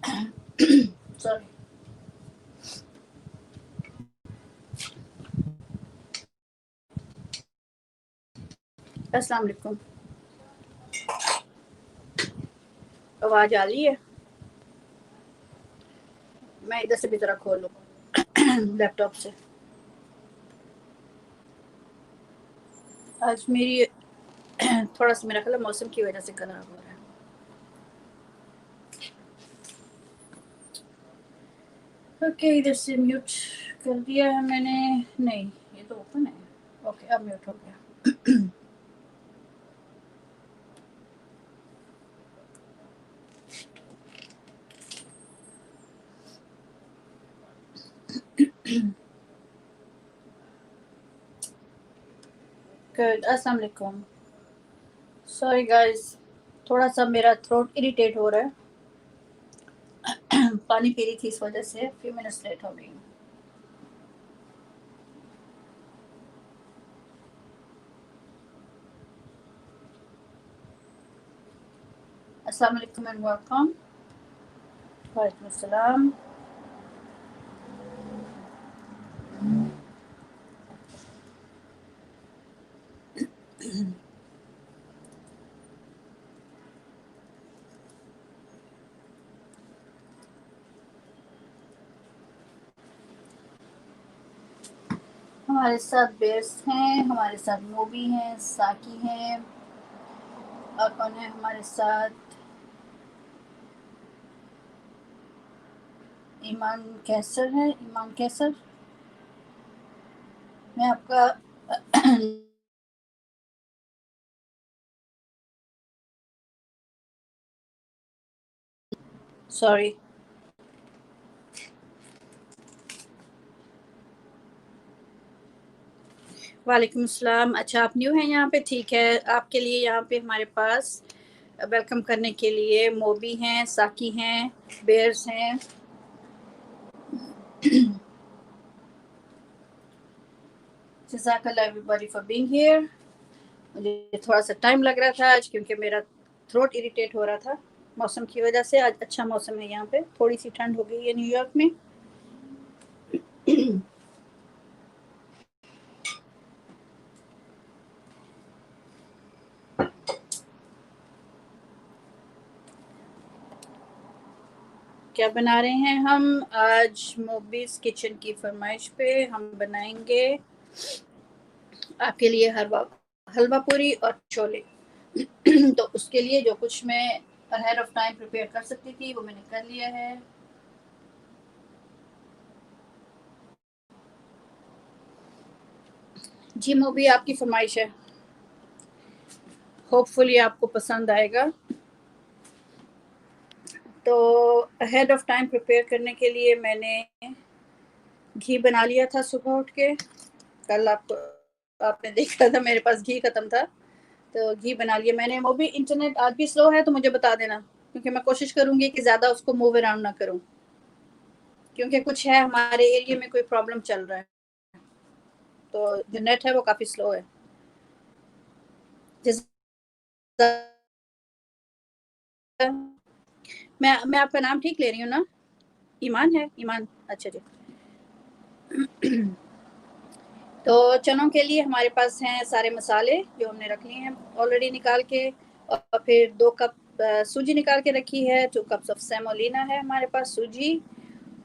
Sorry. अस्सलाम वालेकुम। आवाज आ रही है? मैं इधर से भी जरा खोल लूँ लैपटॉप से। आज मेरी थोड़ा सा मेरा ख्याल मौसम की वजह से खराब हो रहा है। ओके, इधर से म्यूट कर दिया है मैंने। नहीं, ये तो ओपन है। ओके, अब म्यूट हो गया। गुड। अस्सलाम वालेकुम। सॉरी गाइस, थोड़ा सा मेरा थ्रोट इरिटेट हो रहा है। पानी पी रही थी इस वजह से फ्यू मिनट्स लेट हो गई। अस्सलाम वालेकुम एंड वेलकम। वालेकुम अस्सलाम। हमारे साथ बेस हैं, हमारे साथ मोबी हैं, साकी हैं, और कौन है हमारे साथ? ईमान कैसर है। ईमान कैसर, मैं आपका सॉरी। वालेकुम अस्सलाम। अच्छा, आप न्यू हैं यहाँ पे? ठीक है, आपके लिए यहाँ पे हमारे पास वेलकम करने के लिए मोबी हैं, साकी हैं, बेयर्स हैं। जज़ाकल्लाह एवरीबॉडी फॉर बीइंग हियर। मुझे थोड़ा सा टाइम लग रहा था आज क्योंकि मेरा थ्रोट इरिटेट हो रहा था मौसम की वजह से। आज अच्छा मौसम है यहाँ पे, थोड़ी सी ठंड हो गई है न्यूयॉर्क में। क्या बना रहे हैं हम आज? मोबीज किचन की फरमाइश पे हम बनाएंगे आपके लिए हलवा पूरी और छोले। तो उसके लिए जो कुछ मैं अहेड ऑफ टाइम प्रिपेयर कर सकती थी वो मैंने कर लिया है। जी मोबी, आपकी फरमाइश है, होपफुली आपको पसंद आएगा। तो अहेड ऑफ टाइम प्रिपेयर करने के लिए मैंने घी बना लिया था सुबह उठ के। कल आपने देखा था मेरे पास घी खत्म था, तो घी बना लिया मैंने। वो भी इंटरनेट आज भी स्लो है तो मुझे बता देना, क्योंकि मैं कोशिश करूंगी कि ज़्यादा उसको मूव अराउंड ना करूं, क्योंकि कुछ है हमारे एरिया में कोई प्रॉब्लम चल रहा है, तो जो नेट है वो काफ़ी स्लो है। जिस मैं आपका नाम ठीक ले रही हूँ ना? ईमान है? ईमान, अच्छा जी। तो चनों के लिए हमारे पास हैं सारे मसाले जो हमने रख लिए हैं ऑलरेडी निकाल के, और फिर 2 कप सूजी निकाल के रखी है। 2 कप्स ऑफ सेमोलिना है हमारे पास, सूजी,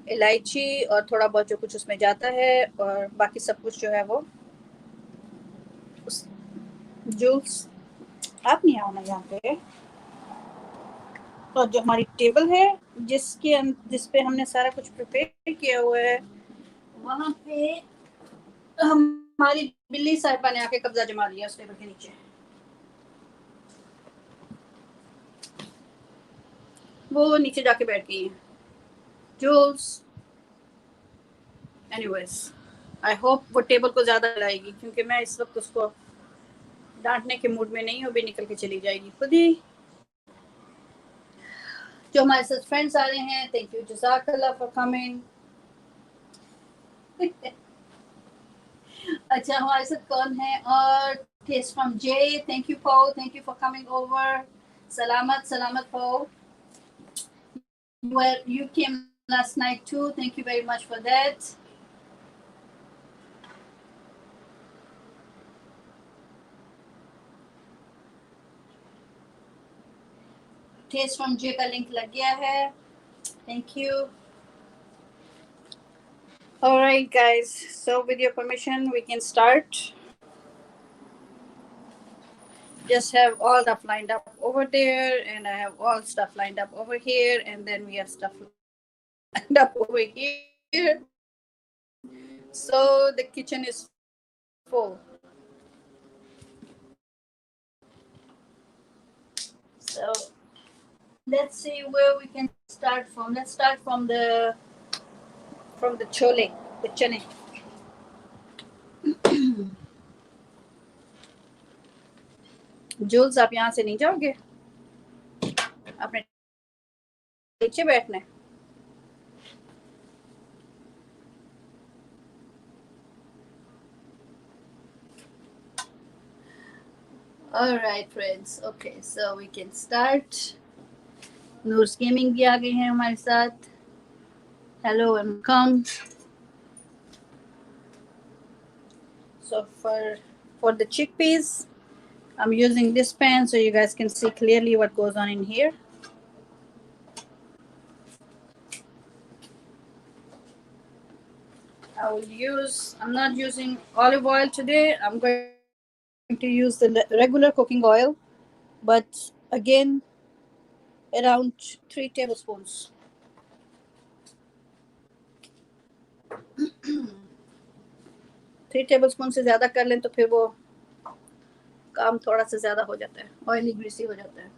इलायची और थोड़ा बहुत जो कुछ उसमें जाता है, और बाकी सब कुछ जो है वो उस जूस। आप नहीं आओ ना यहाँ पे। और जो हमारी टेबल है जिस पे हमने सारा कुछ प्रिपेयर किया हुआ है, वहाँ पे हमारी बिल्ली साहिबा ने आके कब्जा जमा लिया उस टेबल के नीचे। वो नीचे जाके बैठ गई है जूल्स। एनीवेज, आई होप वो टेबल को ज़्यादा हिलाएगी, क्योंकि मैं इस वक्त उसको डांटने के मूड में नहीं हूँ, भी निकल के चली जाएगी खुद ही। जो हमारे साथ फ्रेंड्स आ रहे हैं, थैंक यू, जज़ाकल्लाह फॉर कमिंग। अच्छा, हमारे साथ कौन है? और case from J, thank you Paul, thank you for coming over. सलामत सलामत Paul. Well, you came last night too. Thank you very much for that. Taste from J का link लग गया है. Thank you. All right, guys. So, with your permission, we can start. Just have all stuff lined up over there, and I have all stuff lined up over here, and then we have stuff lined up over here. So, the kitchen is full. So, let's see where we can start from. Let's start from the chole, the chane. जूल्स आप यहाँ से नहीं जाओगे अपने नीचे बैठने All right, friends. Okay, so we can start. Noor's gaming भी आ गए हैं हमारे साथ. Hello and welcome. So for the chickpeas, I'm using this pan so you guys can see clearly what goes on in here. I'm not using olive oil today. I'm going to use the regular cooking oil, but again, around 3 tablespoons. 3 tablespoon से ज़्यादा कर लें तो फिर वो काम थोड़ा सा ज़्यादा हो जाता है, ऑयली ग्रीसी हो जाता है.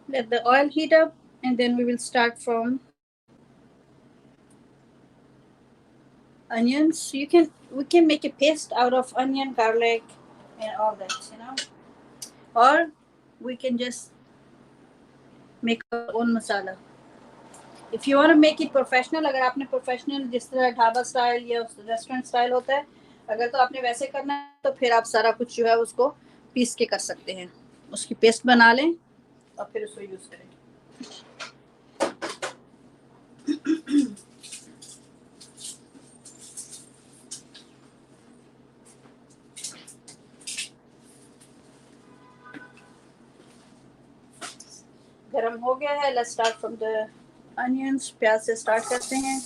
Let the oil heat up, and then we will start from onions. We can make a paste out of onion, garlic, and all that, or we can just make our own masala. If you want to make it professional, अगर आपने professional जिस तरह dhaba style या restaurant style होता है, अगर तो आपने वैसे करना है तो फिर आप सारा कुछ जो है उसको पीस के कर सकते हैं. उसकी पेस्ट बना लें और फिर उसको यूज करें. गरम हो गया है. Let's start from the onions. प्याज से स्टार्ट करते हैं.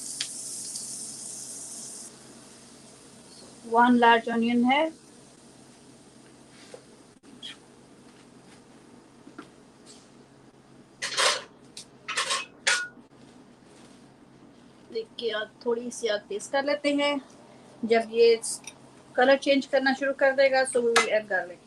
1 लार्ज ऑनियन है. देखिए थोड़ी सी आग तेज कर लेते हैं. जब ये कलर चेंज करना शुरू कर देगा so we will add garlic.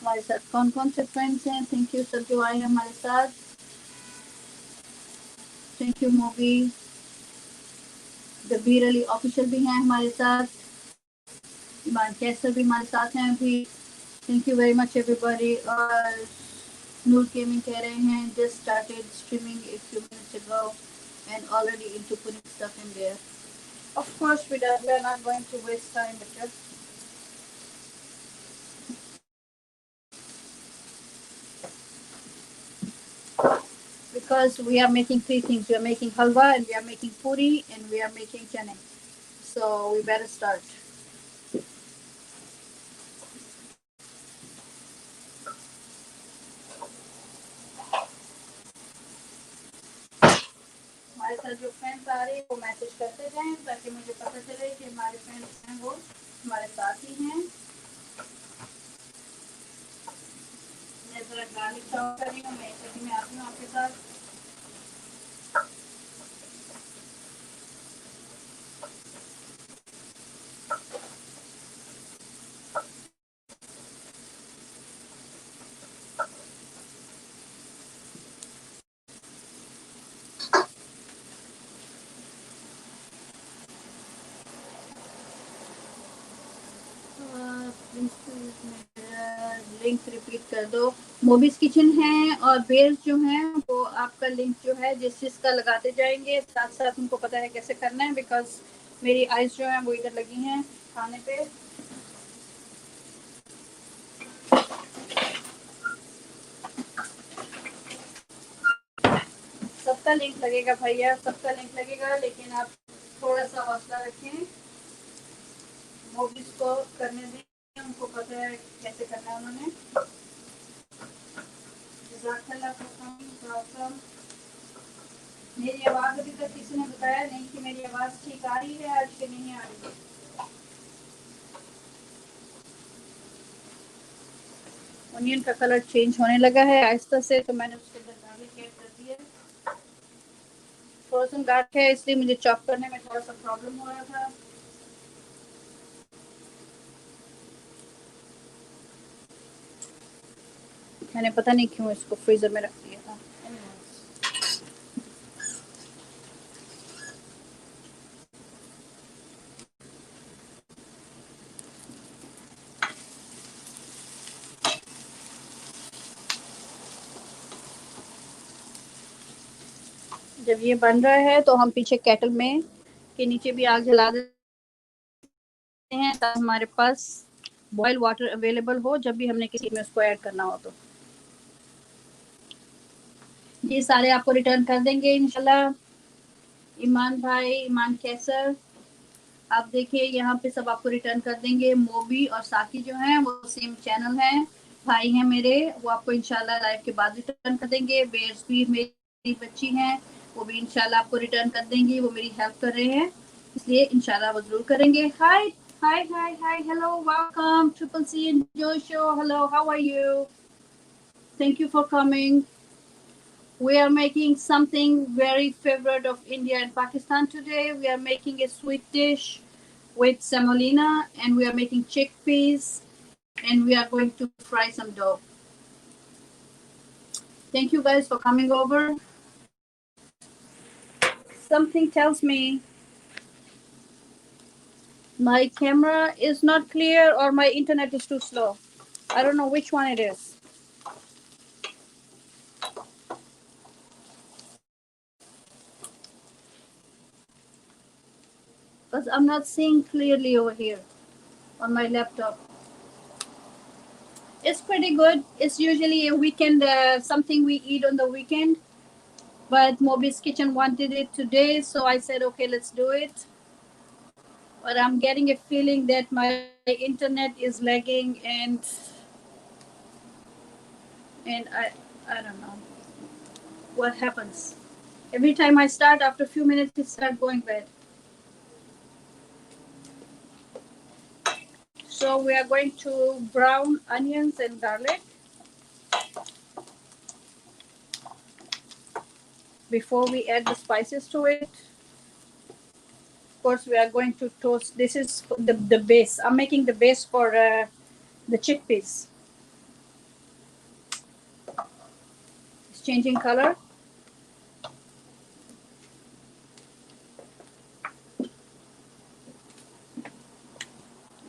हमारे साथ कौन कौन से फ्रेंड्स हैं. थैंक यू सब जो आए हैं हमारे साथ. Thank you movie. Debir Ali official भी हैं हमारे साथ. ईमान कैसर भी हमारे साथ हैं अभी. Thank you very much everybody. और नूर गेमिंग कह रहे हैं just started streaming a few minutes ago and already into putting stuff in there. Of course we're not going to waste time with it. Because we are making 3 things. We are making halwa and we are making puri and we are making chane. So we better start. हमारे साथ जो friends आ रहे हैं वो message करते जाएं ताकि मुझे पता चले कि हमारे फ्रेंड्स हैं वो हमारे साथ ही हैं. लिंक रिपीट कर दो। मोबीज किचन है और बेल्स जो हैं वो आपका लिंक जो है जिस चीज़ का लगाते जाएंगे, साथ साथ उनको पता है कैसे करना है, बिकॉज मेरी आइज जो है वो इधर लगी हैं खाने पे। सबका लिंक लगेगा भैया, सबका लिंक लगेगा, लेकिन आप थोड़ा सा हौसला रखें, मोबीज को करने दें, उनको पता है कैसे करना है उन्होंने। मेरी आवाज अभी तक किसी ने बताया नहीं कि मेरी आवाज ठीक आ रही है आज के नहीं आ रही है। ऑनियन का कलर चेंज होने लगा है आहिस्ता से, तो मैंने उसके अंदर गार्लिक ऐड कर दिया। फ्रोजन गार्लिक है इसलिए मुझे चॉप करने में थोड़ा सा प्रॉब्लम हो रहा था। मैंने पता नहीं क्यों इसको फ्रीजर में रख दिया था। जब ये बन रहा है तो हम पीछे केटल में के नीचे भी आग जला देते हैं ताकि हमारे पास बॉयल वाटर अवेलेबल हो जब भी हमने किसी में उसको ऐड करना हो। तो ये सारे आपको रिटर्न कर देंगे इंशाल्लाह। ईमान भाई, ईमान कैसर, आप देखिए यहाँ पे सब आपको रिटर्न कर देंगे। मोबी और साकी जो हैं वो सेम चैनल हैं, भाई हैं मेरे, वो आपको इंशाल्लाह लाइव के बाद रिटर्न कर देंगे। बेर्स भी मेरी बच्ची हैं, वो भी इंशाल्लाह आपको रिटर्न कर देंगी, वो मेरी हेल्प कर रहे हैं इसलिए इंशाल्लाह वो जरूर करेंगे। Hi hi hi hi, hello, welcome, triple C enjoy show, hello, how are you, thank you for coming. We are making something very favorite of India and Pakistan today. We are making a sweet dish with semolina, and we are making chickpeas, and we are going to fry some dough. Thank you guys for coming over. Something tells me my camera is not clear or my internet is too slow. I don't know which one it is. Because I'm not seeing clearly over here on my laptop. It's pretty good. It's usually a weekend, something we eat on the weekend. But Moby's Kitchen wanted it today, so I said, okay, let's do it. But I'm getting a feeling that my internet is lagging, and I don't know what happens. Every time I start, after a few minutes, it starts going bad. So we are going to brown onions and garlic before we add the spices to it. Of course, we are going to toast. This is the base. I'm making the base for the chickpeas. It's changing color.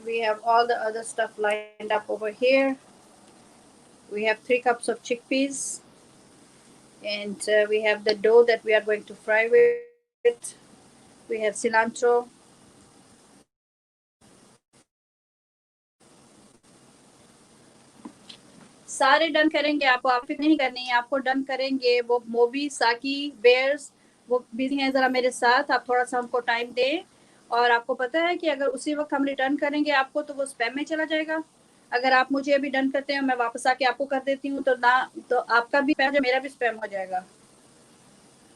We have all the other stuff lined up over here. We have 3 cups of chickpeas, and we have the dough that we are going to fry with. We have cilantro. सारे done करेंगे, आपको आप फिक्र नहीं करनी है, आपको done करेंगे। वो मोबी, साकी, बेयर्स वो बिजी हैं ज़रा मेरे साथ, आप थोड़ा सा हमको टाइम दें। और आपको पता है कि अगर उसी वक्त हम रिटर्न करेंगे आपको तो वो स्पैम में चला जाएगा। अगर आप मुझे अभी डन करते हैं, मैं वापस आके आपको कर देती हूँ, तो ना तो आपका भी स्पैम, मेरा भी स्पैम हो जाएगा।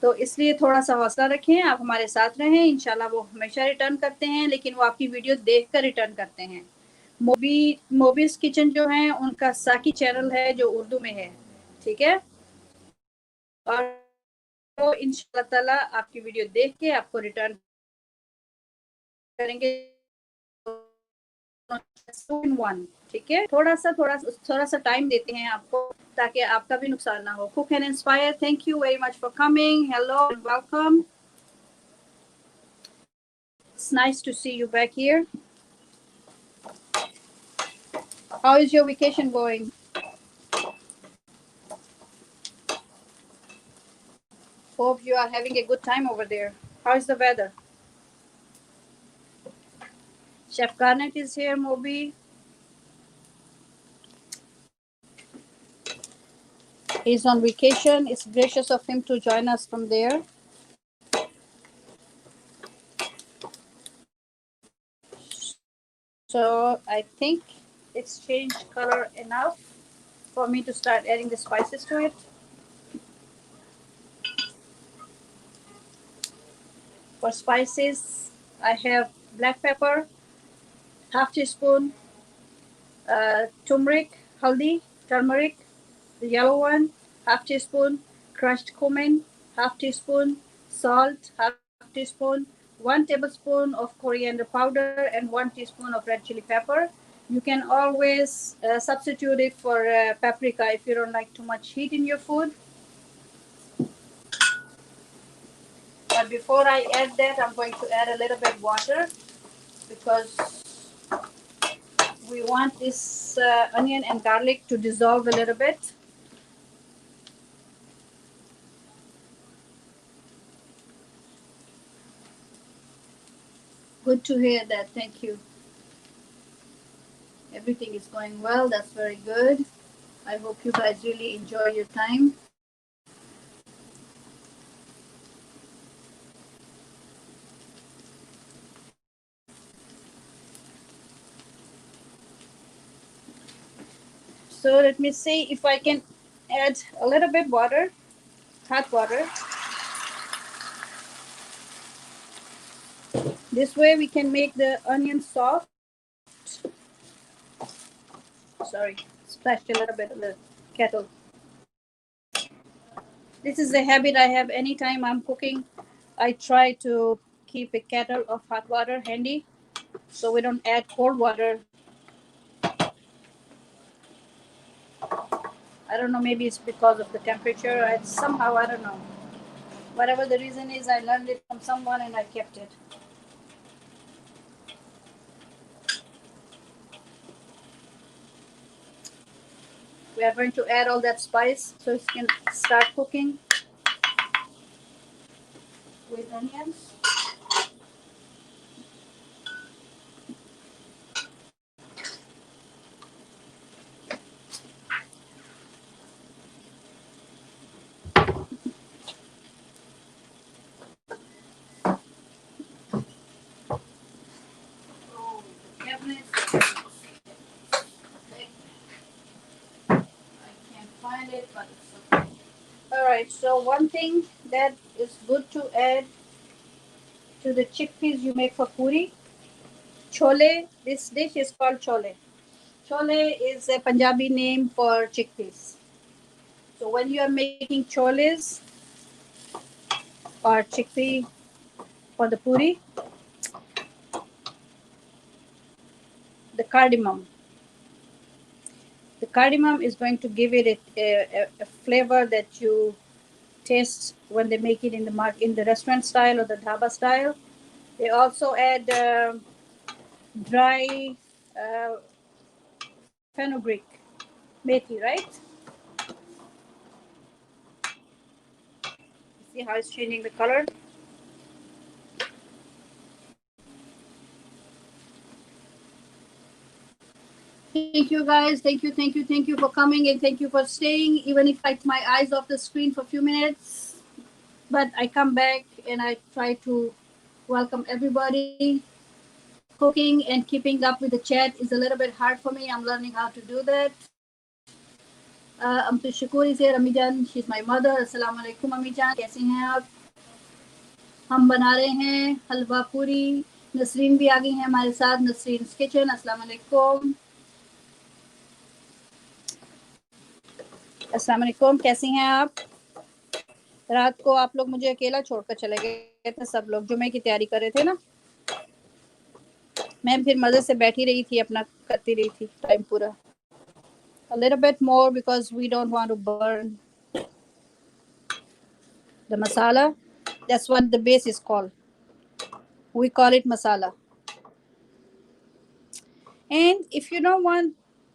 तो इसलिए थोड़ा सा हौसला रखें, आप हमारे साथ रहें, इंशाल्लाह वो हमेशा रिटर्न करते हैं, लेकिन वो आपकी वीडियो देख कर रिटर्न करते हैं। मोबीज किचन जो है उनका साकी चैनल है जो उर्दू में है, ठीक है। और तो इंशाल्लाह ताला आपकी वीडियो देख के आपको रिटर्न करेंगे वन, ठीक है। थोड़ा सा टाइम देते हैं आपको ताकि आपका भी नुकसान ना हो। Cook and inspire, thank you very much for coming, hello and welcome, it's nice to see you back here. How is your vacation going? Hope you are having a good time over there. How's the weather? Chef Garnet is here, Moby. He's on vacation. It's gracious of him to join us from there. So I think it's changed color enough for me to start adding the spices to it. For spices, I have black pepper, half teaspoon, turmeric, the yellow one, half teaspoon, crushed cumin, half teaspoon, salt, half teaspoon, 1 tablespoon of coriander powder, and 1 teaspoon of red chili pepper. You can always substitute it for paprika if you don't like too much heat in your food. But before I add that, I'm going to add a little bit water because we want this onion and garlic to dissolve a little bit. Good to hear that. Thank you. Everything is going well. That's very good. I hope you guys really enjoy your time. So let me see if I can add a little bit water, hot water. This way we can make the onion soft. Sorry, splashed a little bit of the kettle. This is a habit I have anytime I'm cooking. I try to keep a kettle of hot water handy so we don't add cold water. I don't know, maybe it's because of the temperature. Somehow, I don't know. Whatever the reason is, I learned it from someone and I kept it. We are going to add all that spice so it can start cooking with onions. Oh, the cabinet. I can't find it, but it's okay. Alright, so one thing that is good to add to the chickpeas you make for puri, chole. This dish is called chole. Chole is a Punjabi name for chickpeas. So when you are making choles or chickpea for the puri, the cardamom. The cardamom is going to give it a flavor that you taste when they make it in the restaurant style or the dhaba style. They also add dry uh, fenugreek, methi, right? See how it's changing the color? Thank you guys. Thank you for coming and thank you for staying. Even if I take my eyes off the screen for a few minutes, but I come back and I try to welcome everybody. Cooking and keeping up with the chat is a little bit hard for me. I'm learning how to do that. Amtu Shakur is here. Amijan, she's my mother. Assalamu alaikum, Amijan. कैसी हैं आप? हम बना रहे हैं हलवा पूरी. नसरीन भी आ गई हैं हमारे साथ. नसरीन किचन. अस्सलाम वालेकुम. अस्सलाम वालेकुम. कैसी हैं आप? रात को आप लोग मुझे अकेला छोड़कर चले गए थे. सब लोग जुमे की तैयारी कर रहे थे ना. मैं फिर मजे से बैठी रही थी, अपना करती रही थी टाइम पूरा. A little bit more because we don't want to burn the masala. That's what the base is called. We call it masala. And if you don't want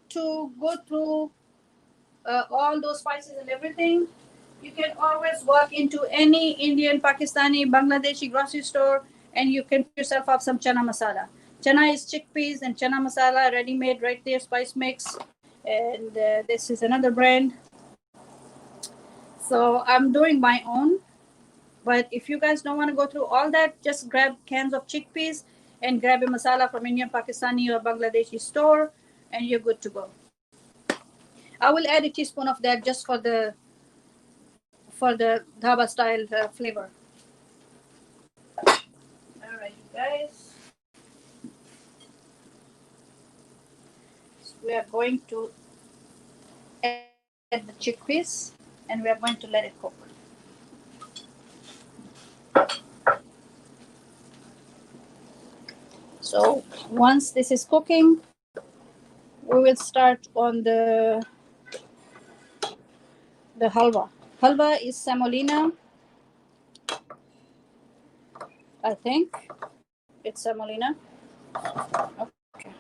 to go through all those spices and everything, You can always walk into any Indian, Pakistani, Bangladeshi grocery store and you can pick yourself up some chana masala. Chana is chickpeas and chana masala ready made right there, spice mix. And this is another brand. So I'm doing my own. But if you guys don't want to go through all that, just grab cans of chickpeas and grab a masala from Indian, Pakistani, or Bangladeshi store, and you're good to go. I will add a teaspoon of that just for the dhaba style flavor. All right, you guys. So we are going to add the chickpeas and we are going to let it cook. So once this is cooking, we will start on the halwa. Halwa is semolina, I think. It's semolina. Okay.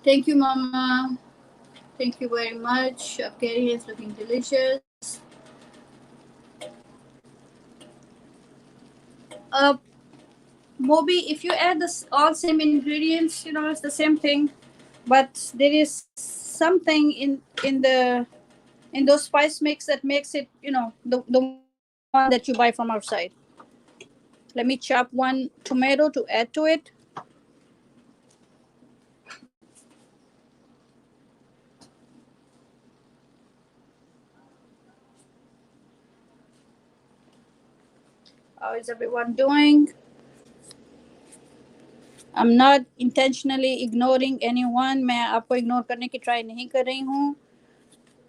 Thank you, Mama. Thank you very much. Curry is looking delicious. Uh, Moby, if you add this all same ingredients, it's the same thing, but there is something in those spice mix that makes it, the one that you buy from outside. Let me chop one tomato to add to it. How is everyone doing? I'm not intentionally ignoring anyone. मैं आपको ignore करने की try नहीं कर रही हूँ.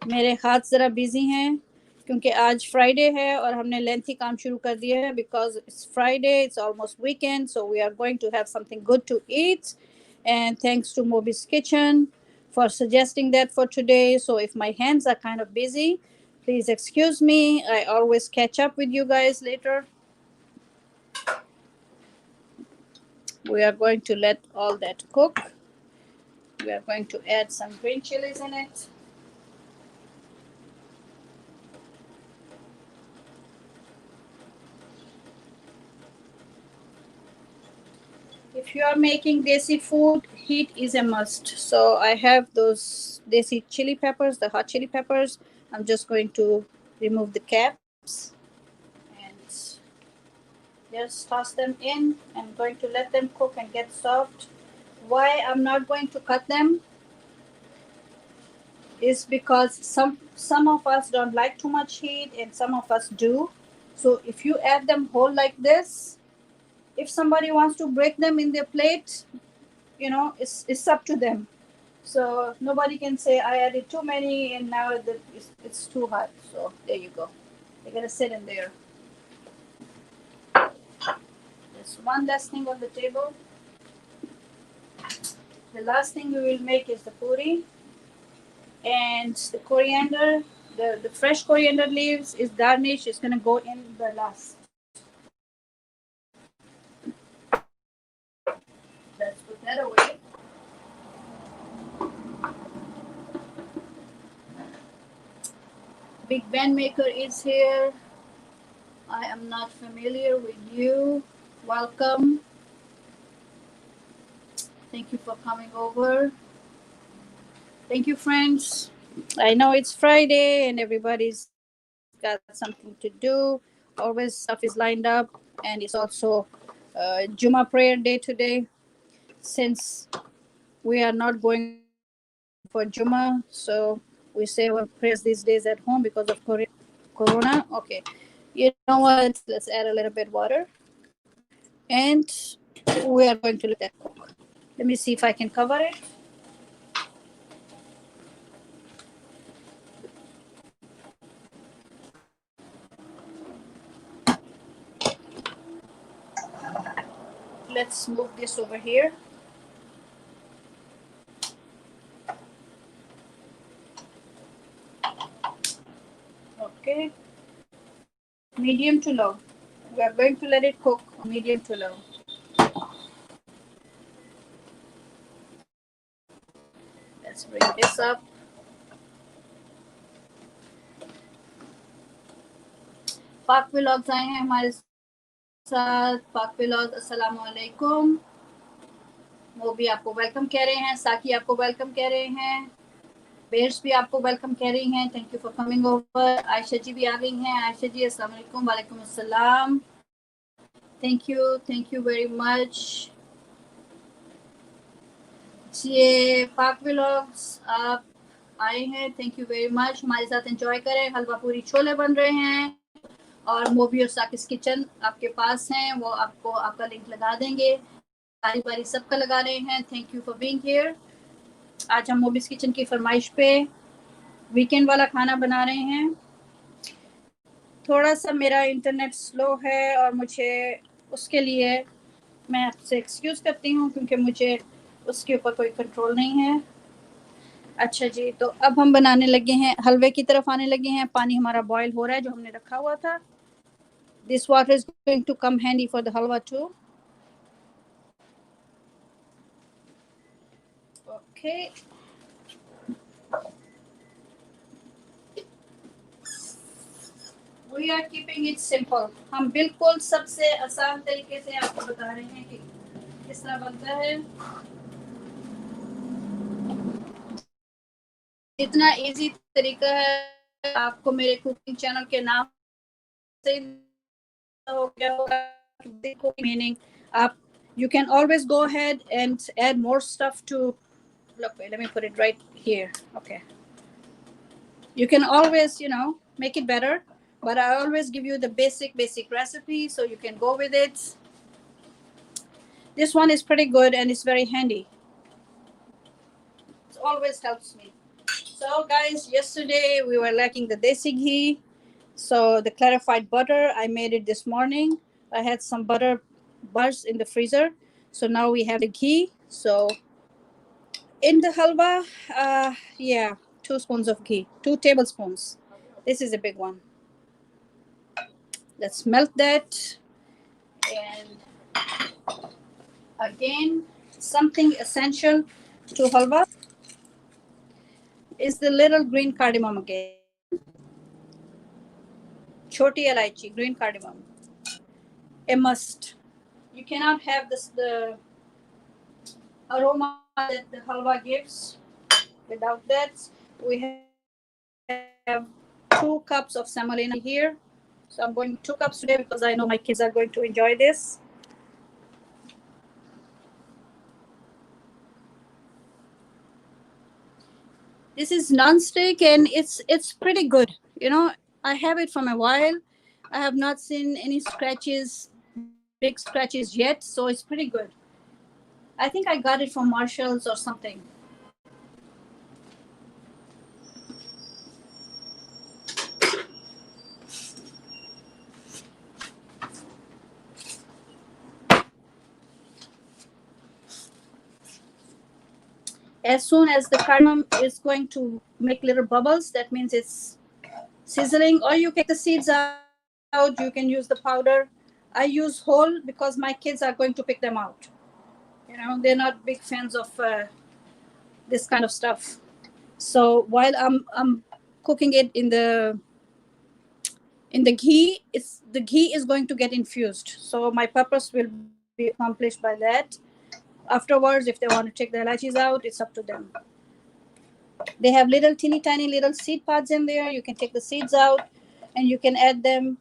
मेरे हाथ ज़रा बिजी हैं क्योंकि आज फ्राइडे है और हमने लेंथी काम शुरू कर दिया है because it's Friday, it's almost weekend, so we are going to have something good to eat. And thanks to Moby's Kitchen for suggesting that for today. So if my hands are kind of busy, please excuse me. I always catch up with you guys later. We are going to let all that cook. We are going to add some green chilies in it. If you are making desi food, heat is a must. So I have those desi chili peppers, the hot chili peppers. I'm just going to remove the caps and just toss them in. I'm going to let them cook and get soft. Why I'm not going to cut them is because some of us don't like too much heat and some of us do. So if you add them whole like this, if somebody wants to break them in their plate, it's up to them. So nobody can say I added too many and now it's too hot. So there you go. They're gonna sit in there. There's one last thing on the table. The last thing we will make is the puri, and the coriander, the fresh coriander leaves is garnish. It's gonna go in the last. Let's put that away. Big Ben Maker is here. I am not familiar with you. Welcome. Thank you for coming over. Thank you, friends. I know it's Friday and everybody's got something to do. Always stuff is lined up, and it's also Juma prayer day today. Since we are not going for Juma, so we say our prayers these days at home because of Corona. Okay, you know what? Let's add a little bit water, and we are going to let that cook. Let me see if I can cover it. Let's move this over here. Okay, medium to low. We are going to let it cook on medium to low. Let's bring this up. पाक vlogs आए हैं हमारे साथ। पाक vlog, अस्सलाम वालेकुम। वो भी आपको वेलकम कह रहे हैं, साकी आपको वेलकम कह रहे हैं, बेर्स भी आपको वेलकम कह रही हैं। Thank you for coming over. Ayesha ji भी आ गई हैं। आयशा जी अस्सलाम वालेकुम। वालेकुम अस्सलाम। Thank you very much. ये पाक व्लॉग्स आप आए हैं, थैंक यू वेरी मच। हमारे साथ एंजॉय करें। हलवा पूरी छोले बन रहे हैं और मोबी और साकिस किचन आपके पास हैं, वो आपको आपका लिंक लगा देंगे। बारी बारी सबका लगा रहे हैं। Thank you for being here. आज हम मोबीज किचन की फरमाइश पे वीकेंड वाला खाना बना रहे हैं। थोड़ा सा मेरा इंटरनेट स्लो है और मुझे उसके लिए मैं आपसे एक्सक्यूज़ करती हूँ, क्योंकि मुझे उसके ऊपर कोई कंट्रोल नहीं है। अच्छा जी, तो अब हम बनाने लगे हैं, हलवे की तरफ आने लगे हैं। पानी हमारा बॉयल हो रहा है जो हमने रखा हुआ था। This water is going to come handy for the halwa too. Okay, we are keeping it simple. हम बिल्कुल सबसे आसान तरीके से आपको बता रहे हैं कि किस तरह बनता है। इतना इजी तरीका है, आपको मेरे कुकिंग चैनल के नाम से हो गया होगा। देखो मीनिंग आप, you can always go ahead and add more stuff to, look, wait, let me put it right here. Okay, you can always, make it better, but I always give you the basic recipe so you can go with it. This one is pretty good and it's very handy. It always helps me. So guys, yesterday we were lacking the desi ghee, so the clarified butter I made it this morning. I had some butter bars in the freezer, so now we have the ghee. So in the halwa, yeah, 2 spoons of ghee, 2 tablespoons. This is a big one. Let's melt that. And again, something essential to halwa is the little green cardamom again. Choti elaichi, green cardamom. A must. You cannot have the aroma that the halwa gives without that. We have 2 cups of semolina here. So I'm going 2 cups today because I know my kids are going to enjoy this. This is non-stick and it's pretty good. I have it from a while. I have not seen any scratches, big scratches yet, so it's pretty good. I think I got it from Marshalls or something. As soon as the cardamom is going to make little bubbles, that means it's sizzling. Or you take the seeds out, you can use the powder. I use whole because my kids are going to pick them out. They're not big fans of this kind of stuff. So while I'm cooking it in the ghee, the ghee is going to get infused. So my purpose will be accomplished by that. Afterwards, if they want to take the elachis out, it's up to them. They have little teeny tiny little seed pods in there. You can take the seeds out and you can add them.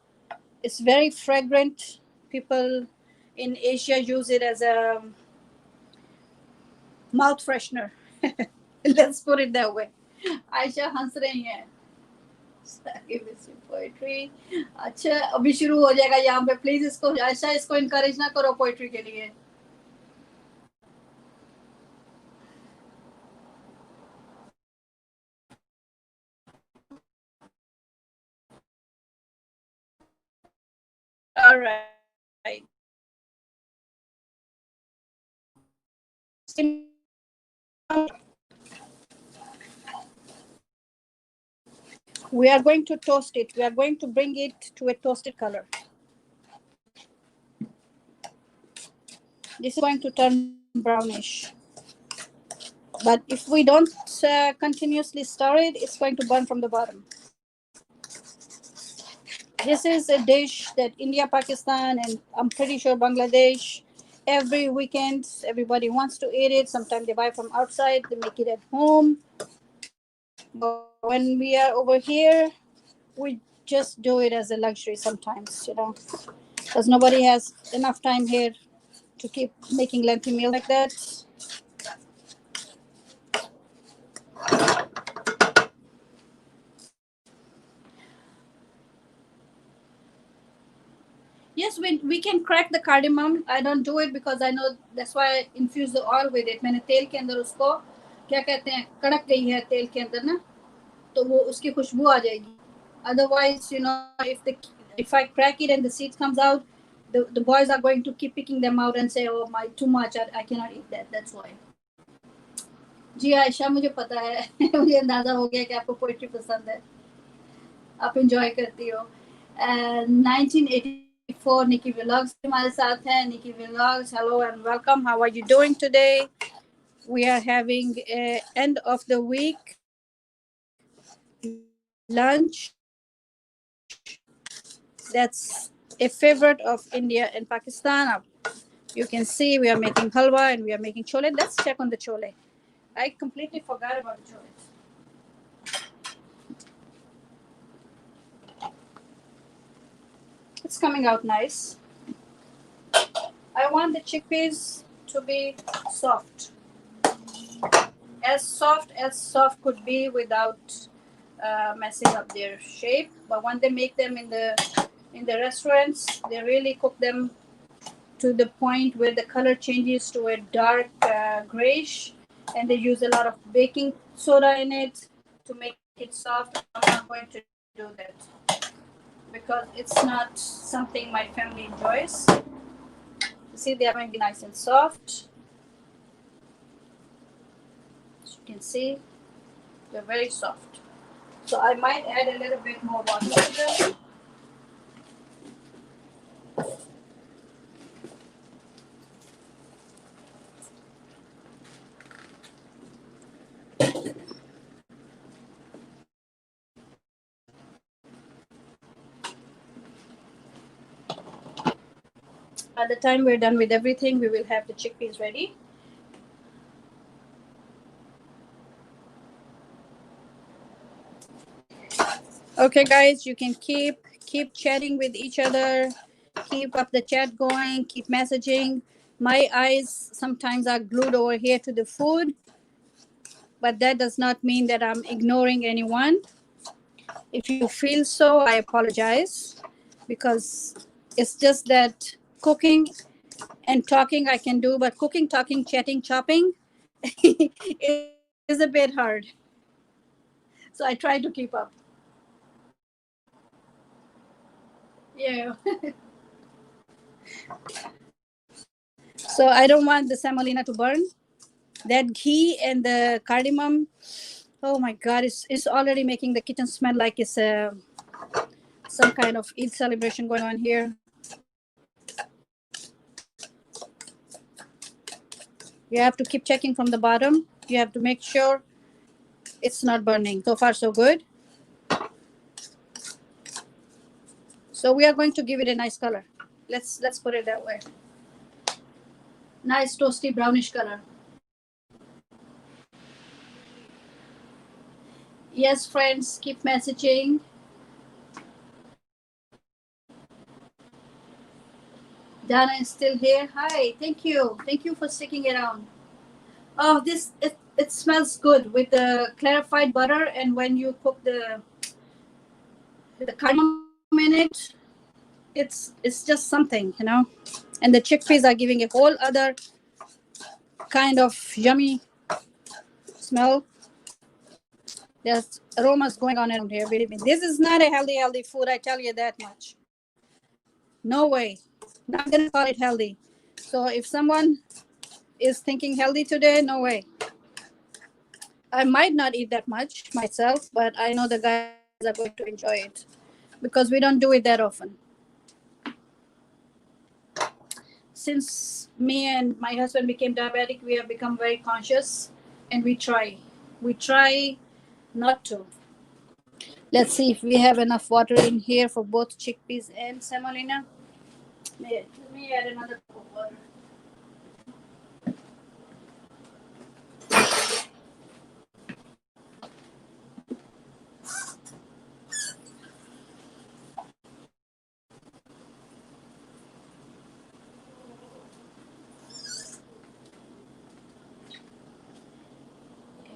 It's very fragrant. People in Asia use it as a mouth freshener. Let's put it that way. Aisha हंस रही हैं. Poetry. अच्छा, अभी शुरू हो जाएगा यहाँ पे. प्लीज इसको आयशा, इसको इनकरेज ना करो पोएट्री के लिए. All right. We are going to toast it. We are going to bring it to a toasted color. This is going to turn brownish. But if we don't continuously stir it, it's going to burn from the bottom. This is a dish that India, Pakistan, and I'm pretty sure Bangladesh, every weekend, everybody wants to eat it. Sometimes they buy from outside, they make it at home. But when we are over here, we just do it as a luxury sometimes, because nobody has enough time here to keep making lengthy meals like that. Yes, we can crack the cardamom. I don't do it because I know that's why I infuse the oil with it. मैंने तेल के अंदर उसको क्या कहते हैं कड़क गई है तेल के अंदर ना तो वो उसकी खुशबू आ जाएगी. Otherwise, if I crack it and the seeds comes out, the boys are going to keep picking them out and say, oh my, too much. I cannot eat that. That's why. जी आयशा मुझे पता है मुझे अंदाजा हो गया कि आपको poetry पसंद है आप एंजॉय करती हो. 1984 Nikki Vlogs हमारे साथ हैं. Nikki Vlogs, hello and welcome. How are you doing today? We are having a end of the week lunch. That's a favorite of India and Pakistan. You can see we are making halwa and we are making chole. Let's check on the chole. I completely forgot about the chole. It's coming out nice. I want the chickpeas to be soft. As soft could be without messing up their shape. But when they make them in the restaurants, they really cook them to the point where the color changes to a dark grayish, and they use a lot of baking soda in it to make it soft. I'm not going to do that because it's not something my family enjoys. You see, they are going to be nice and soft. As you can see, they're very soft. So I might add a little bit more water to them. By the time we're done with everything, we will have the chickpeas ready. Okay, guys, you can keep chatting with each other, keep up the chat going, keep messaging. My eyes sometimes are glued over here to the food, but that does not mean that I'm ignoring anyone. If you feel so, I apologize because it's just that cooking and talking I can do, but cooking, talking, chatting, chopping is a bit hard. So I try to keep up. Yeah. So I don't want the semolina to burn. That ghee and the cardamom, oh my God, it's already making the kitchen smell like it's some kind of Eid celebration going on here. You have to keep checking from the bottom. You have to make sure it's not burning. So far, so good. So we are going to give it a nice color. Let's put it that way. Nice toasty brownish color. Yes, friends, keep messaging. Dana is still here. Hi, thank you. Thank you for sticking around. Oh, it smells good with the clarified butter, and when you cook the cardamom in it, it's just something. And the chickpeas are giving a whole other kind of yummy smell. There's aromas going on around here. Believe me, this is not a healthy food. I tell you that much. No way. Not gonna call it healthy. So if someone is thinking healthy today, no way. I might not eat that much myself, but I know the guys are going to enjoy it because we don't do it that often. Since me and my husband became diabetic, we have become very conscious and we try not to. Let's see if we have enough water in here for both chickpeas and semolina. Let me add another cup of water.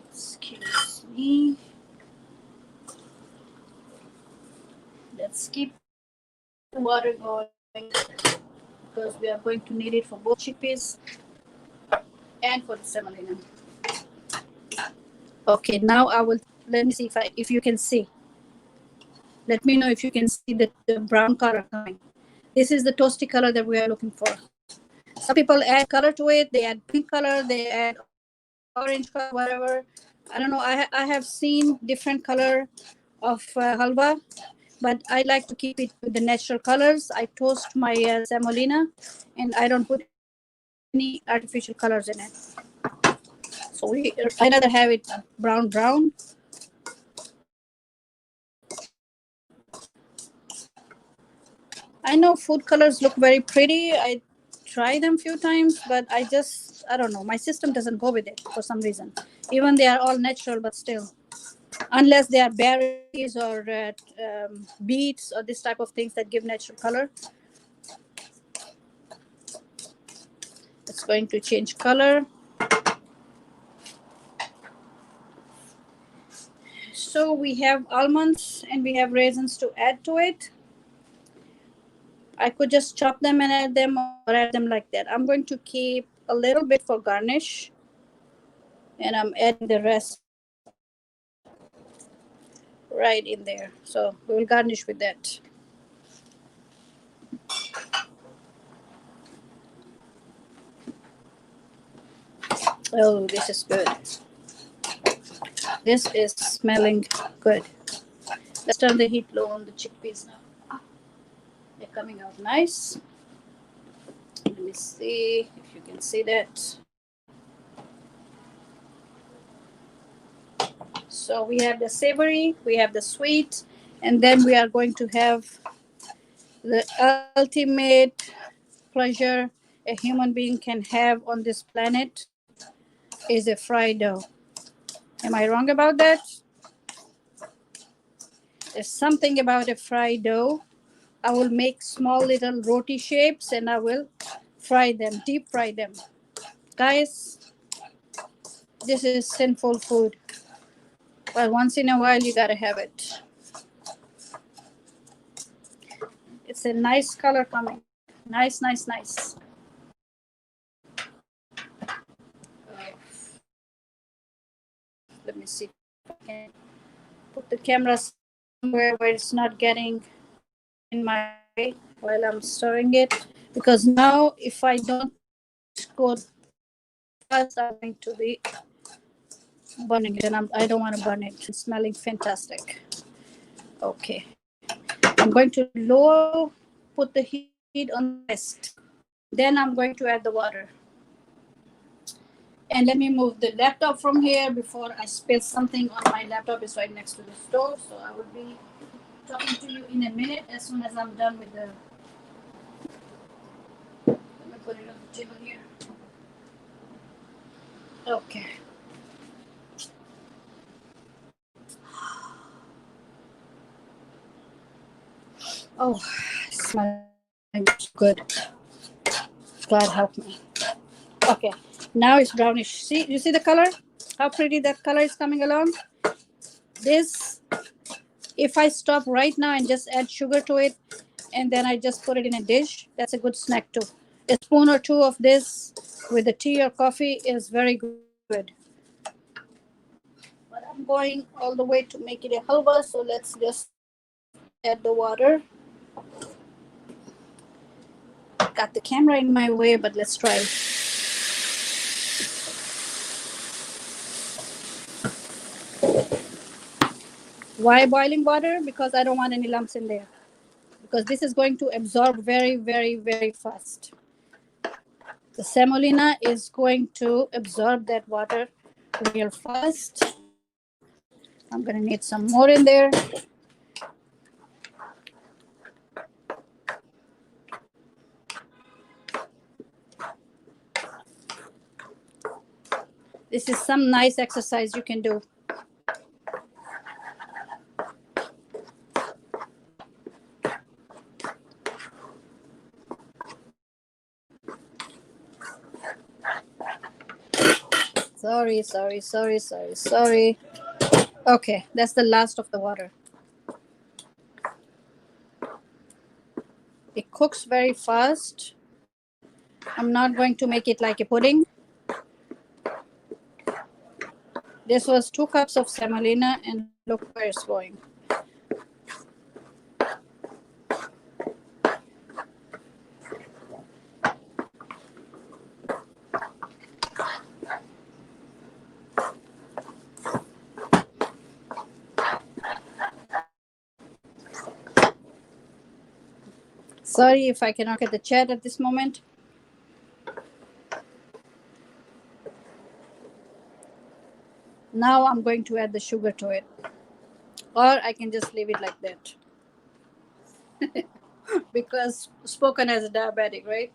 Excuse me. Let's keep the water going because we are going to need it for both chickpeas and for the semolina. Okay, now I will let me see if you can see. Let me know if you can see the brown color coming. This is the toasty color that we are looking for. Some people add color to it. They add pink color. They add orange color, whatever. I don't know. I have seen different color of halwa, but I like to keep it with the natural colors. I toast my semolina, and I don't put any artificial colors in it. So I rather have it brown. I know food colors look very pretty. I try them few times, but I don't know. My system doesn't go with it for some reason. Even they are all natural, but still, unless they are berries or beets or this type of things that give natural color, it's going to change color. So we have almonds and we have raisins to add to it. I could just chop them and add them or add them like that. I'm going to keep a little bit for garnish and I'm adding the rest right in there. So we will garnish with that. Oh, this is good. This is smelling good. Let's turn the heat low on the chickpeas now. They're coming out nice. Let me see if you can see that. So we have the savory, we have the sweet, and then we are going to have the ultimate pleasure a human being can have on this planet is a fried dough. Am I wrong about that? There's something about a fried dough. I will make small little roti shapes and I will fry them, deep fry them. Guys, this is sinful food. But once in a while, you gotta have it. It's a nice color coming. Nice. Let me see if I can put the camera somewhere where it's not getting in my way while I'm stirring it. Because now, if I don't go fast, I'm going to be burning it, and I don't want to burn it. It's smelling fantastic. Okay, I'm going to low put the heat on the rest. Then I'm going to add the water. And let me move the laptop from here before I spill something on my laptop. It's right next to the stove, so I will be talking to you in a minute as soon as I'm done with the. Let me put it on the table here. Okay. Oh, it's smelling good. God help me. Okay, now it's brownish. See, you see the color? How pretty that color is coming along? This, if I stop right now and just add sugar to it, and then I just put it in a dish, that's a good snack too. A spoon or two of this with the tea or coffee is very good. But I'm going all the way to make it a halwa, so let's just add the water. Got the camera in my way, but let's try. Why boiling water? Because I don't want any lumps in there. Because this is going to absorb very fast. The semolina is going to absorb that water real fast. I'm going to need some more in there. This is some nice exercise you can do. Sorry. Okay, that's the last of the water. It cooks very fast. I'm not going to make it like a pudding. This was 2 cups of semolina, and look where it's going. Sorry if I cannot get the chat at this moment. Now I'm going to add the sugar to it. Or I can just leave it like that. Because spoken as a diabetic, right?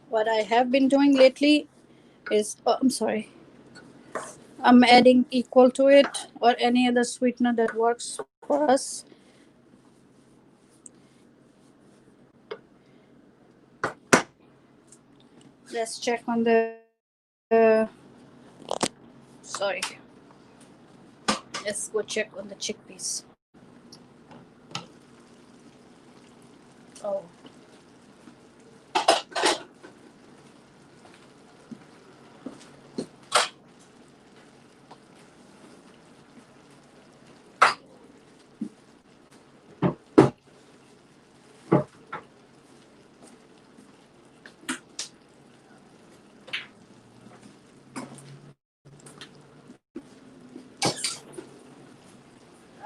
What I have been doing lately is, I'm sorry, I'm adding equal to it or any other sweetener that works for us. Let's check on the, sorry. Let's go check on the chickpeas. Oh.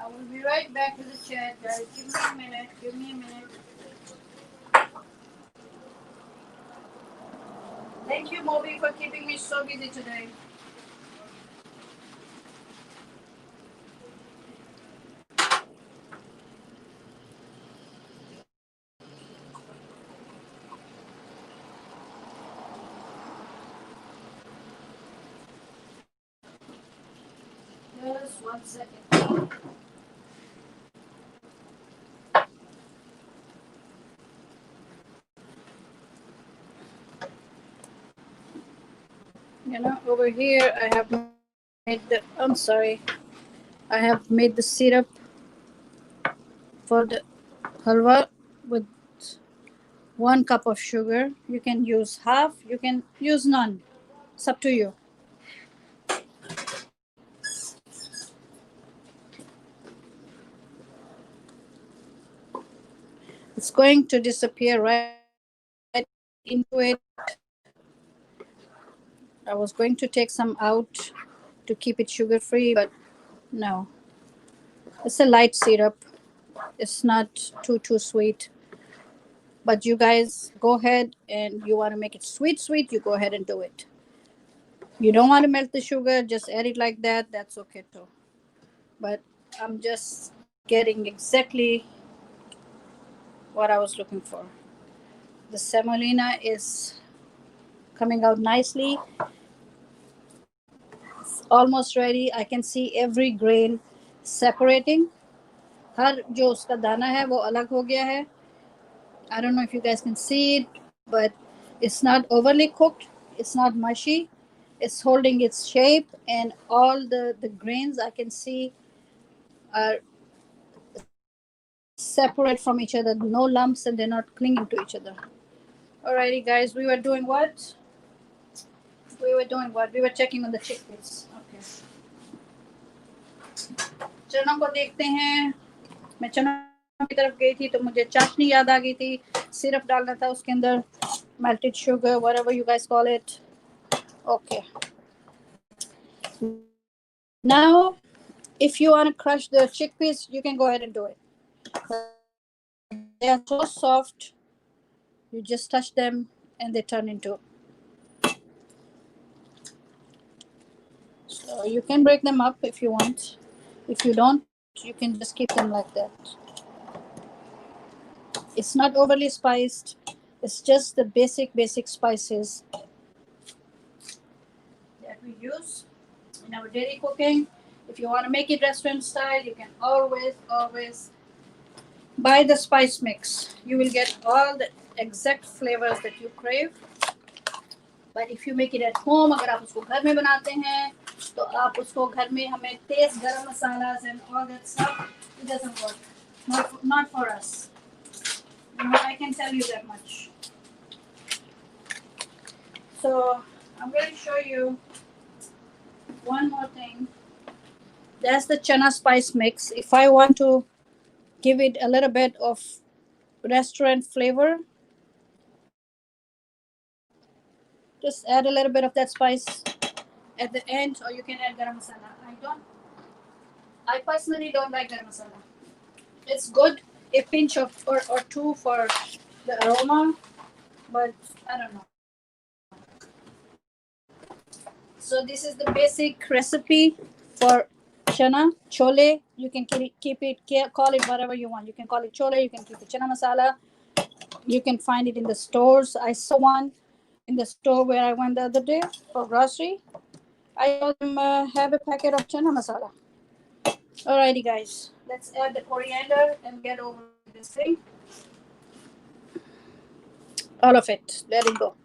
I will be right back to the chat, guys. Give me a minute. Thank you, Moby, for keeping me so busy today. Just 1 second. Over here I have made the, I'm sorry, I have made the syrup for the halwa with 1 cup of sugar. You can use half, you can use none. It's up to you. It's going to disappear right into it. I was going to take some out to keep it sugar free, but no. It's a light syrup. It's not too sweet. But you guys go ahead, and you want to make it sweet, you go ahead and do it. You don't want to melt the sugar, just add it like that. That's okay too. But I'm just getting exactly what I was looking for. The semolina is coming out nicely. It's almost ready. I can see every grain separating. हर जो उसका दाना है वो अलग हो गया है. I don't know if you guys can see it, but it's not overly cooked. It's not mushy. It's holding its shape, and all the grains I can see are separate from each other. No lumps, and they're not clinging to each other. Alrighty, guys, we were doing what? We were checking on the chickpeas. Okay. चनों को देखते हैं. मैं चनों की तरफ गई थी तो मुझे चाशनी याद आ गई थी. सिरप डालना था उसके अंदर. Melted sugar, whatever you guys call it. Okay. Now, if you want to crush the chickpeas, you can go ahead and do it. They are so soft. You just touch them and they turn into So you can break them up if you want. If you don't, you can just keep them like that. It's not overly spiced. It's just the basic spices that we use in our daily cooking. If you want to make it restaurant style, you can always buy the spice mix. You will get all the exact flavors that you crave. But if you make it at home, अगर आप उसको घर में बनाते हैं तो आप उसको घर में हमें तेज गरम मसालाs and all that stuff, it doesn't work. Not for us. I can tell you that much. So I'm going to show you one more thing. That's the chana spice mix. If I want to give it a little bit of restaurant flavor, just add a little bit of that spice at the end, or you can add garam masala. I personally don't like garam masala. It's good, a pinch of or two for the aroma, but I don't know. So this is the basic recipe for chana chole. You can call it whatever you want. You can call it chole. You can keep it chana masala. You can find it in the stores. I saw one in the store where I went the other day for grocery. I told them have a packet of chana masala. Alrighty, guys, let's add the coriander and get over this thing. All of it. Let it go.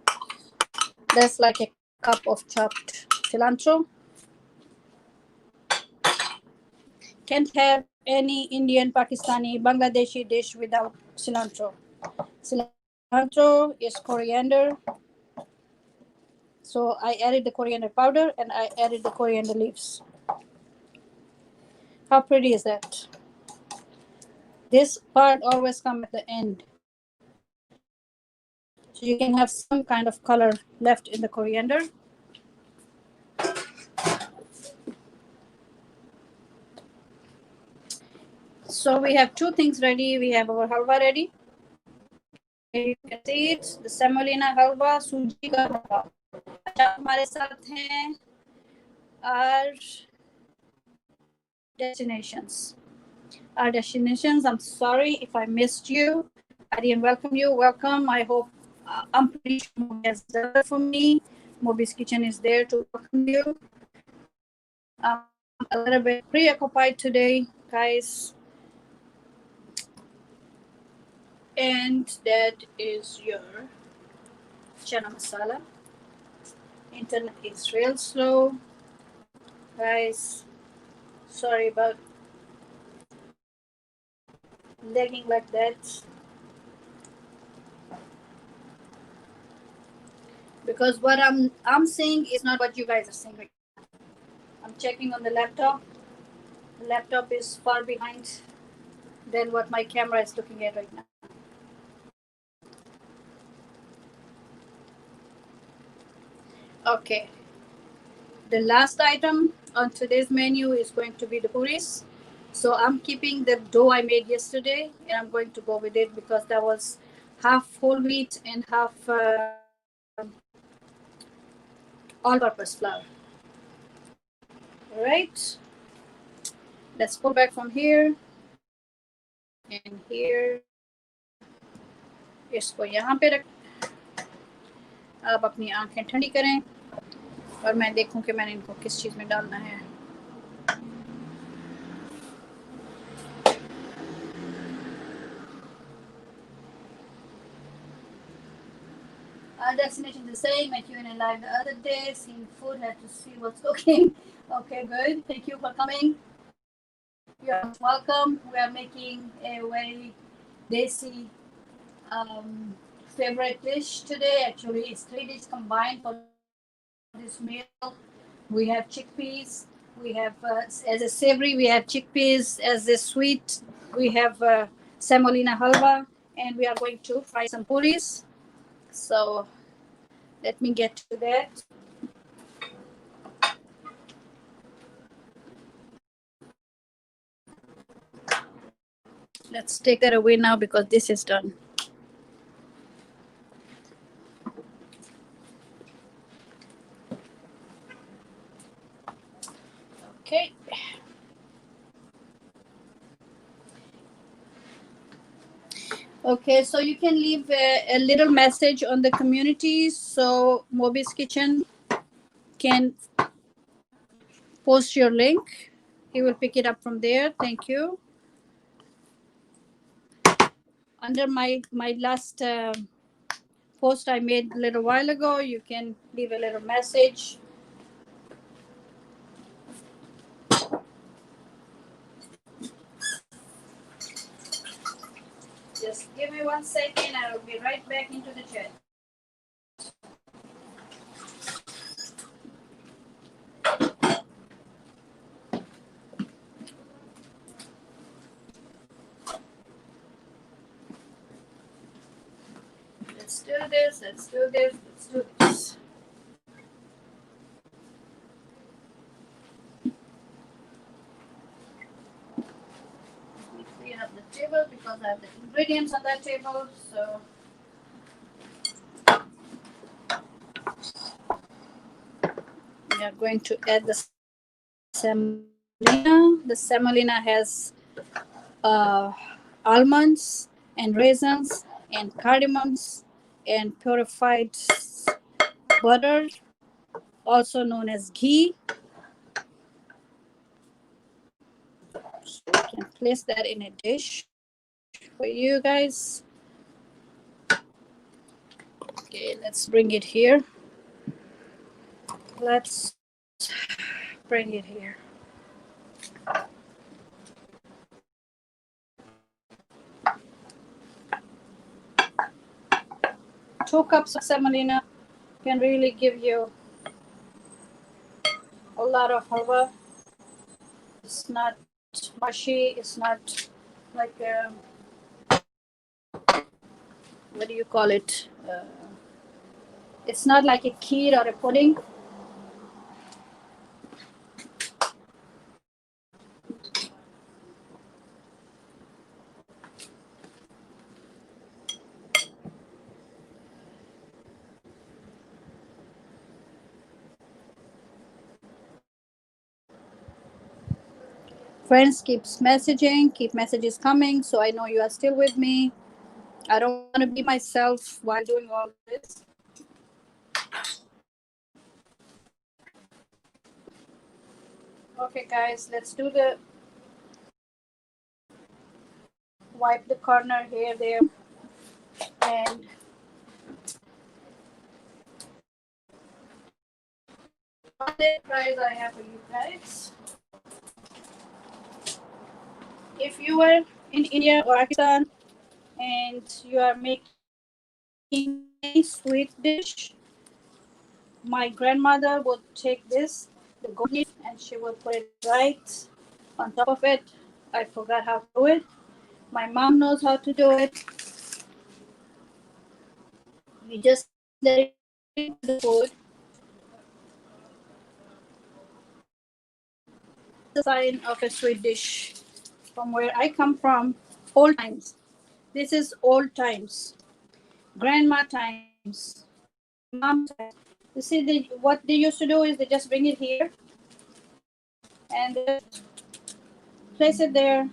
That's like a cup of chopped cilantro. Can't have any Indian, Pakistani, Bangladeshi dish without cilantro. Cilantro is coriander. So I added the coriander powder and I added the coriander leaves. How pretty is that? This part always comes at the end. So you can have some kind of color left in the coriander. So we have two things ready. We have our halwa ready. You can see it, the semolina halwa, सूजी का हलवा. अच्छा हमारे साथ हैं our destinations. Our destinations. I'm sorry if I missed you. I didn't welcome you. Welcome. I hope I'm pretty sure Moby has done it for me. Moby's Kitchen is there to welcome you. I'm a little bit preoccupied today, guys. And that is your chana masala. Internet is real slow, guys. Sorry about lagging like that. Because what I'm saying is not what you guys are saying right now. I'm checking on the laptop. The laptop is far behind than what my camera is looking at right now. Okay. The last item on today's menu is going to be the puris. So I'm keeping the dough I made yesterday and I'm going to go with it because that was half whole wheat and half all-purpose flour. All right. Let's pull back from here and here. इसको यहाँ पे रख. आप अपनी आंखें ठंडी करें और मैं देखूं कि मैंने इनको किस चीज़ में डालना है. Our destination is the same. I tuned in live the other day, seeing food, had to see what's cooking. Okay, good. Thank you for coming. You're welcome. We are making a very desi favorite dish today. Actually, it's 3 dishes combined for this meal. We have chickpeas. We have as a savory, we have chickpeas. As a sweet, we have semolina halwa, and we are going to fry some puris. So let me get to that. Let's take that away now because this is done. Okay. Okay, so you can leave a little message on the community so Moby's Kitchen can post your link. He will pick it up from there. Thank you. Under my last post I made a little while ago, you can leave a little message. Just give me 1 second. I will be right back into the chat. Let's do this. Let's do this. Let's do this. Let me clean up the table because I have the ingredients on that table. So we are going to add the semolina. The semolina has almonds and raisins and cardamoms and purified butter, also known as ghee. So we can place that in a dish for you guys. Okay, let's bring it here. Let's bring it here. 2 cups of semolina can really give you a lot of halwa. It's not mushy. It's not like what do you call it? It's not like a kheer or a pudding. Friends, keep messaging, keep messages coming so I know you are still with me. I don't want to be myself while doing all this. Okay, guys, let's do the wipe the corner here, there, and one prize I have for you guys. If you were in India or Pakistan and you are making a sweet dish, my grandmother would take this, the gold leaf, and she would put it right on top of it. I forgot how to do it. My mom knows how to do it. We just let it into the food. The sign of a sweet dish from where I come from, old times. This is old times, grandma times, mom times. You see, what they used to do is they just bring it here and they place it there,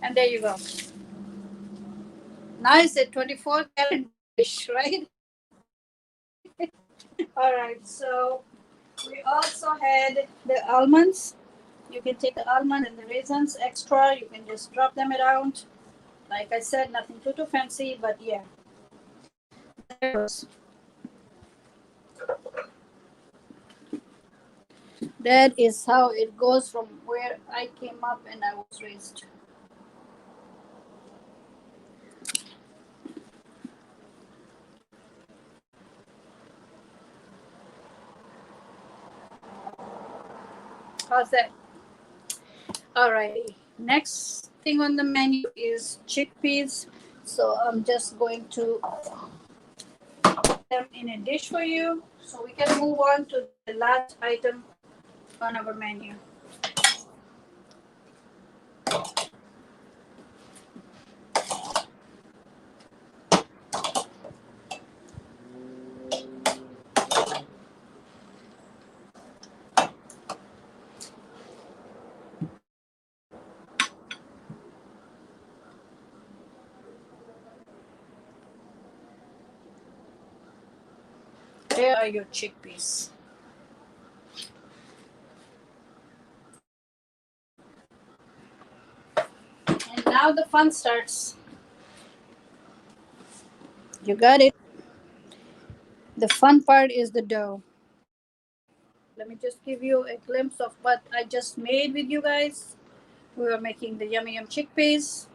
and there you go. Now it's a 24-karat dish, right? All right, so we also had the almonds. You can take the almond and the raisins extra. You can just drop them around. Like I said, nothing too fancy, but yeah. That is how it goes from where I came up and I was raised. How's that? Alrighty. Next thing on the menu is chickpeas. So I'm just going to put them in a dish for you. So we can move on to the last item on our menu. There are your chickpeas. And now the fun starts. You got it. The fun part is the dough. Let me just give you a glimpse of what I just made with you guys. We are making the yummy chickpeas.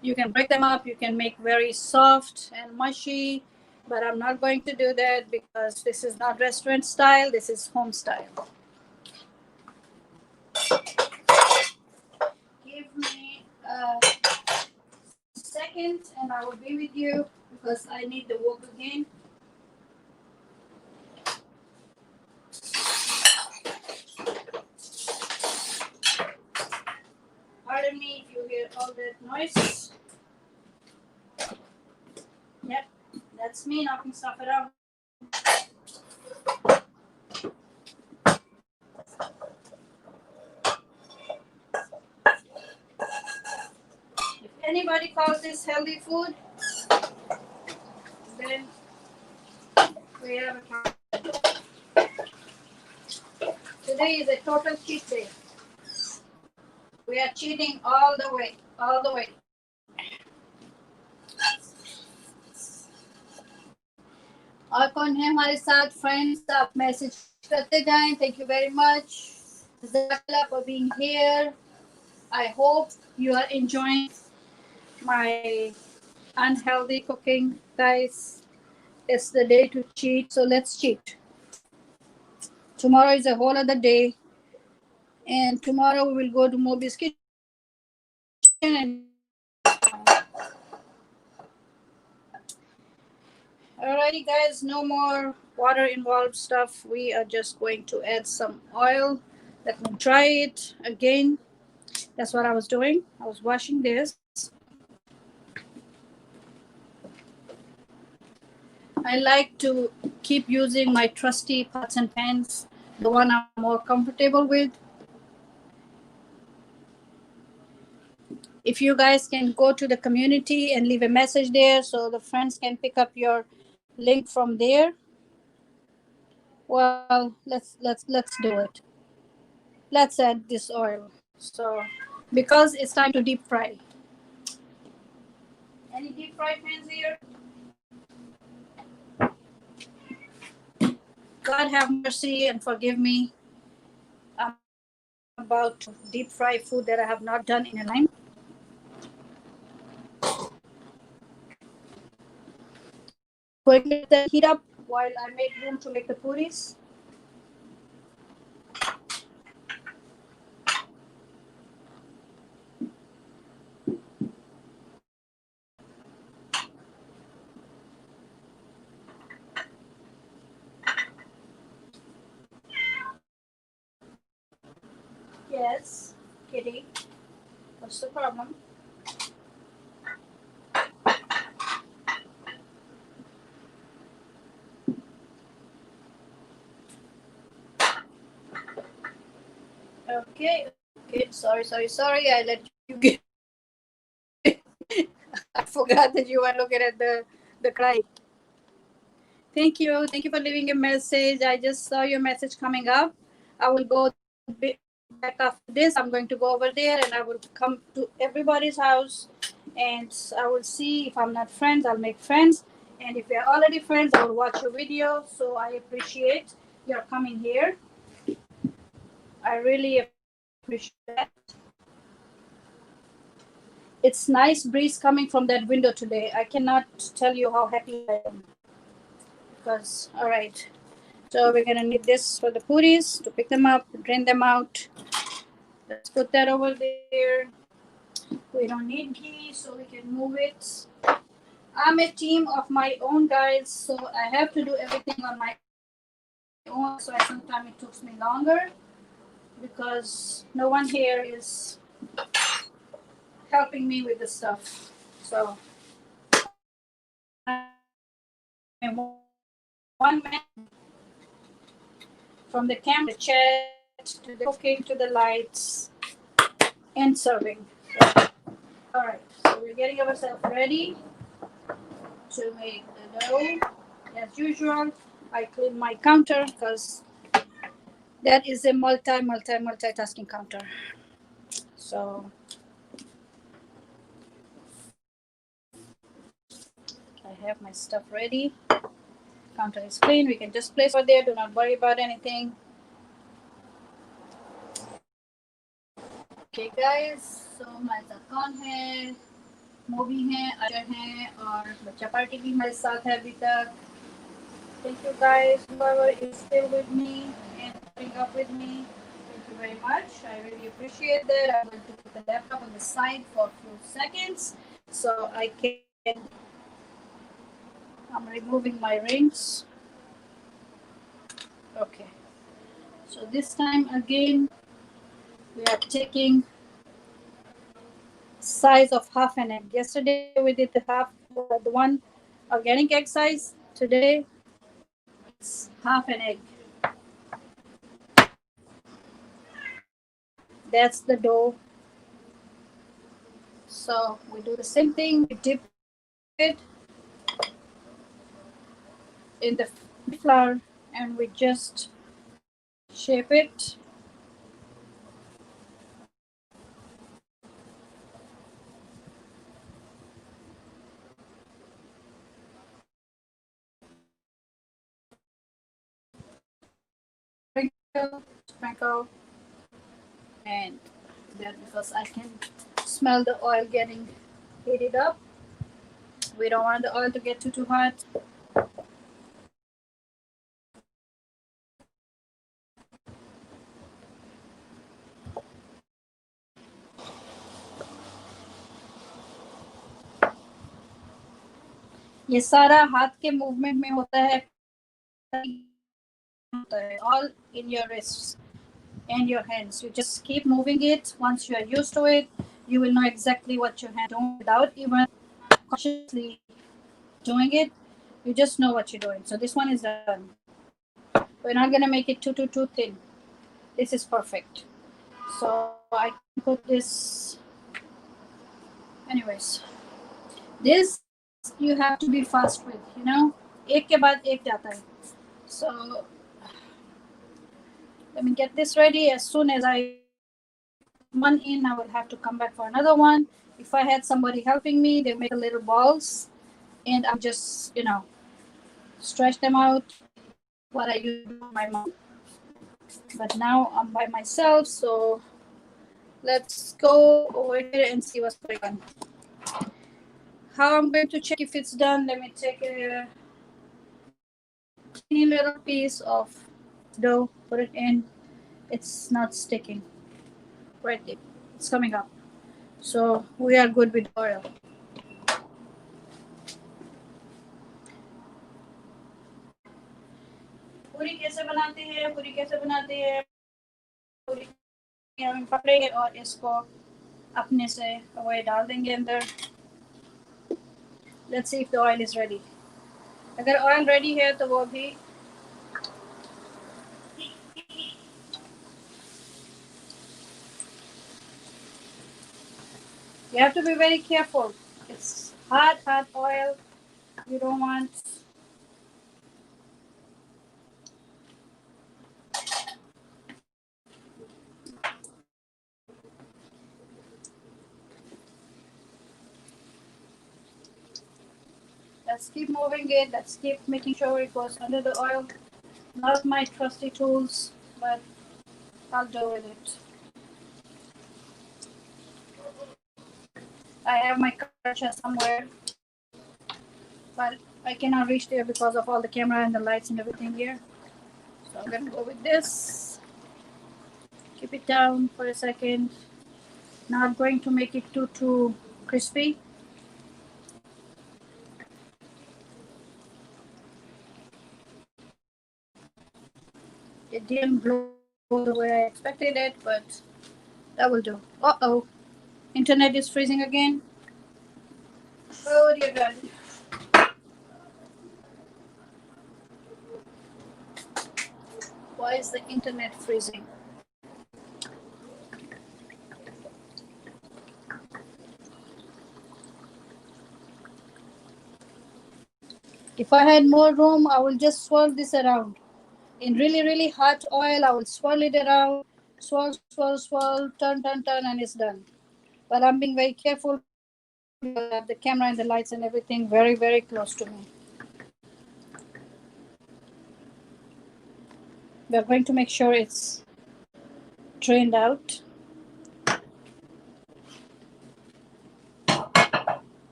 You can break them up. You can make very soft and mushy, but I'm not going to do that because this is not restaurant style. This is home style. Give me a second and I will be with you because I need the wok again. Pardon me if you hear all that noise. Yep, that's me knocking stuff around. If anybody calls this healthy food, then we have a problem. Today is a total cheat day. We are cheating all the way, all the way. और कौन है हमारे साथ friends आप message करते जाएं. Thank you very much for being here. I hope you are enjoying my unhealthy cooking, guys. It's the day to cheat, so let's cheat. Tomorrow is a whole other day, and tomorrow we will go to Moby's kitchen and alrighty guys, no more water involved stuff. We are just going to add some oil. Let me try it again. That's what I was doing. I was washing this. I like to keep using my trusty pots and pans, the one I'm more comfortable with. If you guys can go to the community and leave a message there so the friends can pick up your link from there, well, let's do it. Let's add this oil. So because it's time to deep fry. Any deep fry pans here? God have mercy and forgive me. I'm about to deep fry food that I have not done in a time. Going to let that heat up while I make room to make the puris. Yes, Kitty. What's the problem? Okay. Okay. Sorry. I let you get. I forgot that you were looking at the cry. Thank you. Thank you for leaving a message. I just saw your message coming up. I will go back after this. I'm going to go over there and I will come to everybody's house and I will see if I'm not friends, I'll make friends. And if we're already friends, I will watch your video. So I appreciate your coming here. I really appreciate that. It's nice breeze coming from that window today. I cannot tell you how happy I am. Because, all right. So we're gonna need this for the puris to pick them up, drain them out. Let's put that over there. We don't need ghee, so we can move it. I'm a team of my own guys, so I have to do everything on my own. So sometimes it takes me longer because no one here is helping me with the stuff. So I'm one man from the camera, the chat, to the cooking, to the lights, and serving. So, all right, so we're getting ourselves ready to make the dough as usual. I clean my counter because that is a multitasking counter. So I have my stuff ready. Counter is clean. We can just place over there. Do not worry about anything. Okay guys, so हमारे साथ कौन है? Movie है, अजय है और बच्चा party भी हमारे साथ है अभी तक. Thank you guys, whoever is still with me and putting up with me. Thank you very much. I really appreciate that. I'm going to put the laptop on the side for a few seconds so I can. I'm removing my rings. Okay. So this time again, we are taking size of half an egg. Yesterday we did the one organic egg size. Today it's half an egg. That's the dough. So we do the same thing. We dip it in the flour and we just shape it. Sprinkle, and that because I can smell the oil getting heated up. We don't want the oil to get too hot. ये सारा हाथ के movement में होता है, all in your wrists and your hands. You just keep moving it. Once you are used to it, you will know exactly what your hand is doing without even consciously doing it. You just know what you're doing. So this one is done. We're not gonna make it too thin. This is perfect. So I can put this. Anyways, this you have to be fast with. You know, एक के बाद एक जाता है. So let me get this ready. As soon as I one in, I will have to come back for another one. If I had somebody helping me, they make little balls, and I'm just stretch them out. What I used to do with my mom, but now I'm by myself. So let's go over here and see what's going on. How I'm going to check if it's done? Let me take a teeny little piece of dough, put it in. It's not sticking. Right there. It's coming up. So we are good with oil. पूरी कैसे बनाते हैं? पूरी कैसे बनाते हैं? पूरी हम पकड़ेंगे और इसको अपने से वही डाल देंगे अंदर. Let's see if the oil is ready. अगर oil ready है तो वो भी you have to be very careful. It's hot oil. You don't want. Let's keep moving it. Let's keep making sure it goes under the oil. Not my trusty tools, but I'll do with it. I have my kacha somewhere, but I cannot reach there because of all the camera and the lights and everything here. So I'm gonna go with this. Keep it down for a second. Not going to make it too crispy. It didn't blow the way I expected it, but that will do. Uh-oh. Internet is freezing again. Oh dear God. Why is the internet freezing? If I had more room, I will just swirl this around. In really, really hot oil, I will swirl it around, swirl, swirl, swirl, turn, turn, turn, and it's done. But I'm being very careful because I have the camera and the lights and everything very, very close to me. We're going to make sure it's drained out.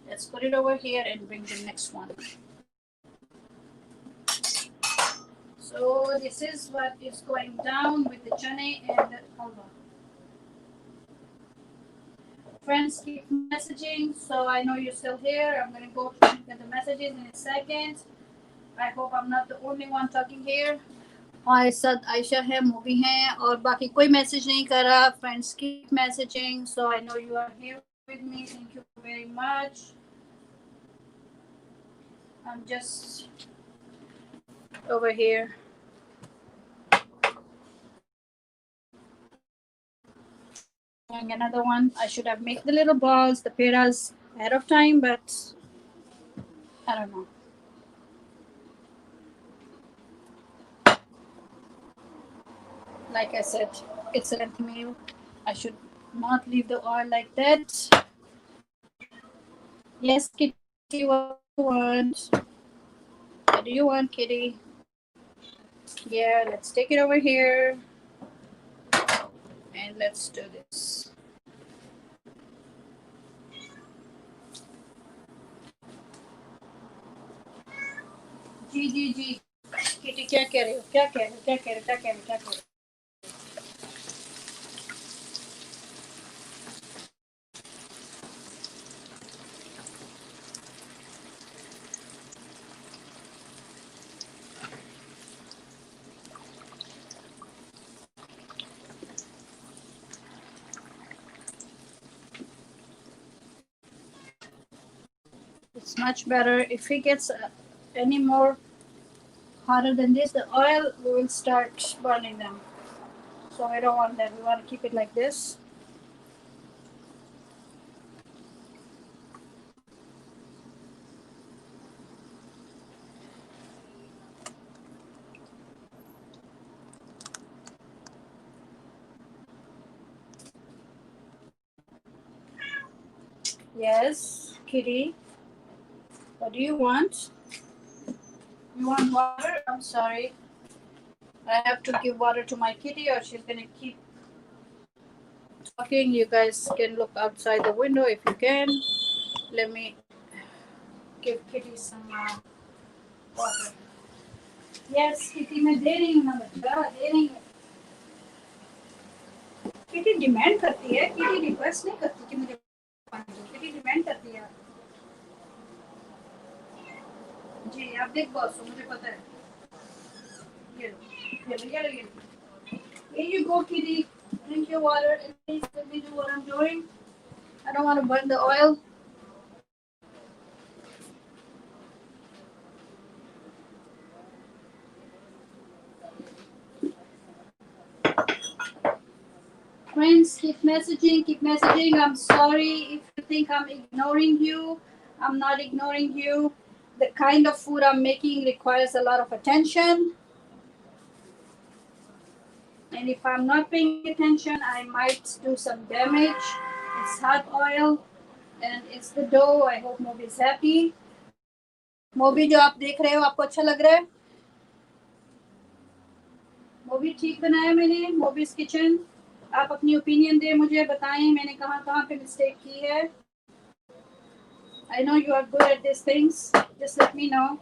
Let's put it over here and bring the next one. So this is what is going down with the chane and the halwa. Friends, keep messaging. So I know you're still here. I'm going to go through the messages in a second. I hope I'm not the only one talking here. हमारे साथ आयशा है, movie हैं और बाकी कोई message नहीं कर रहा. Friends, keep messaging. So I know you are here with me. Thank you very much. I'm just over here. Doing another one. I should have made the little balls, the peras ahead of time, but I don't know. Like I said, it's a lengthy meal. I should not leave the oil like that. Yes, Kitty, what do you want? What do you want, Kitty? Yeah, let's take it over here. And let's do this. जी Kitty क्या कह रहे हो क्या कह रहे हो क्या कह रहे हो क्या कह रहे हो क्या कह रहे हो It's much better if it gets any more hotter than this, the oil will start burning them. So I don't want that. We want to keep it like this. Yes, Kitty. What do you want? You want water? I'm sorry. I have to give water to my kitty or she's gonna keep talking. You guys can look outside the window if you can. Let me give Kitty some water. Yes, Kitty, मैं दे रही हूँ ना बच्चा, दे रही हूँ. Kitty demand करती है, Kitty request नहीं करती कि मुझे पानी दो. Kitty डिमांड करती है. जी, आप देख बॉस हो, मुझे पता है. ये लो, ये लो, ये लो, ये लो. Here you go, Kitty. Drink your water and please let me do what I'm doing. I don't want to burn the oil. Friends, keep messaging, keep messaging. I'm sorry if you think I'm ignoring you. I'm not ignoring you. The kind of food I'm making requires a lot of attention. And if I'm not paying attention, I might do some damage. It's hot oil and it's the dough. I hope Moby is happy. Moby, जो आप देख रहे हो आपको अच्छा लग रहा है? Moby ठीक बनाया मैंने. Moby's kitchen. आप अपनी ओपिनियन दें, मुझे बताएं मैंने कहाँ कहाँ पे मिस्टेक की है. I know you are good at these things. Just let me know.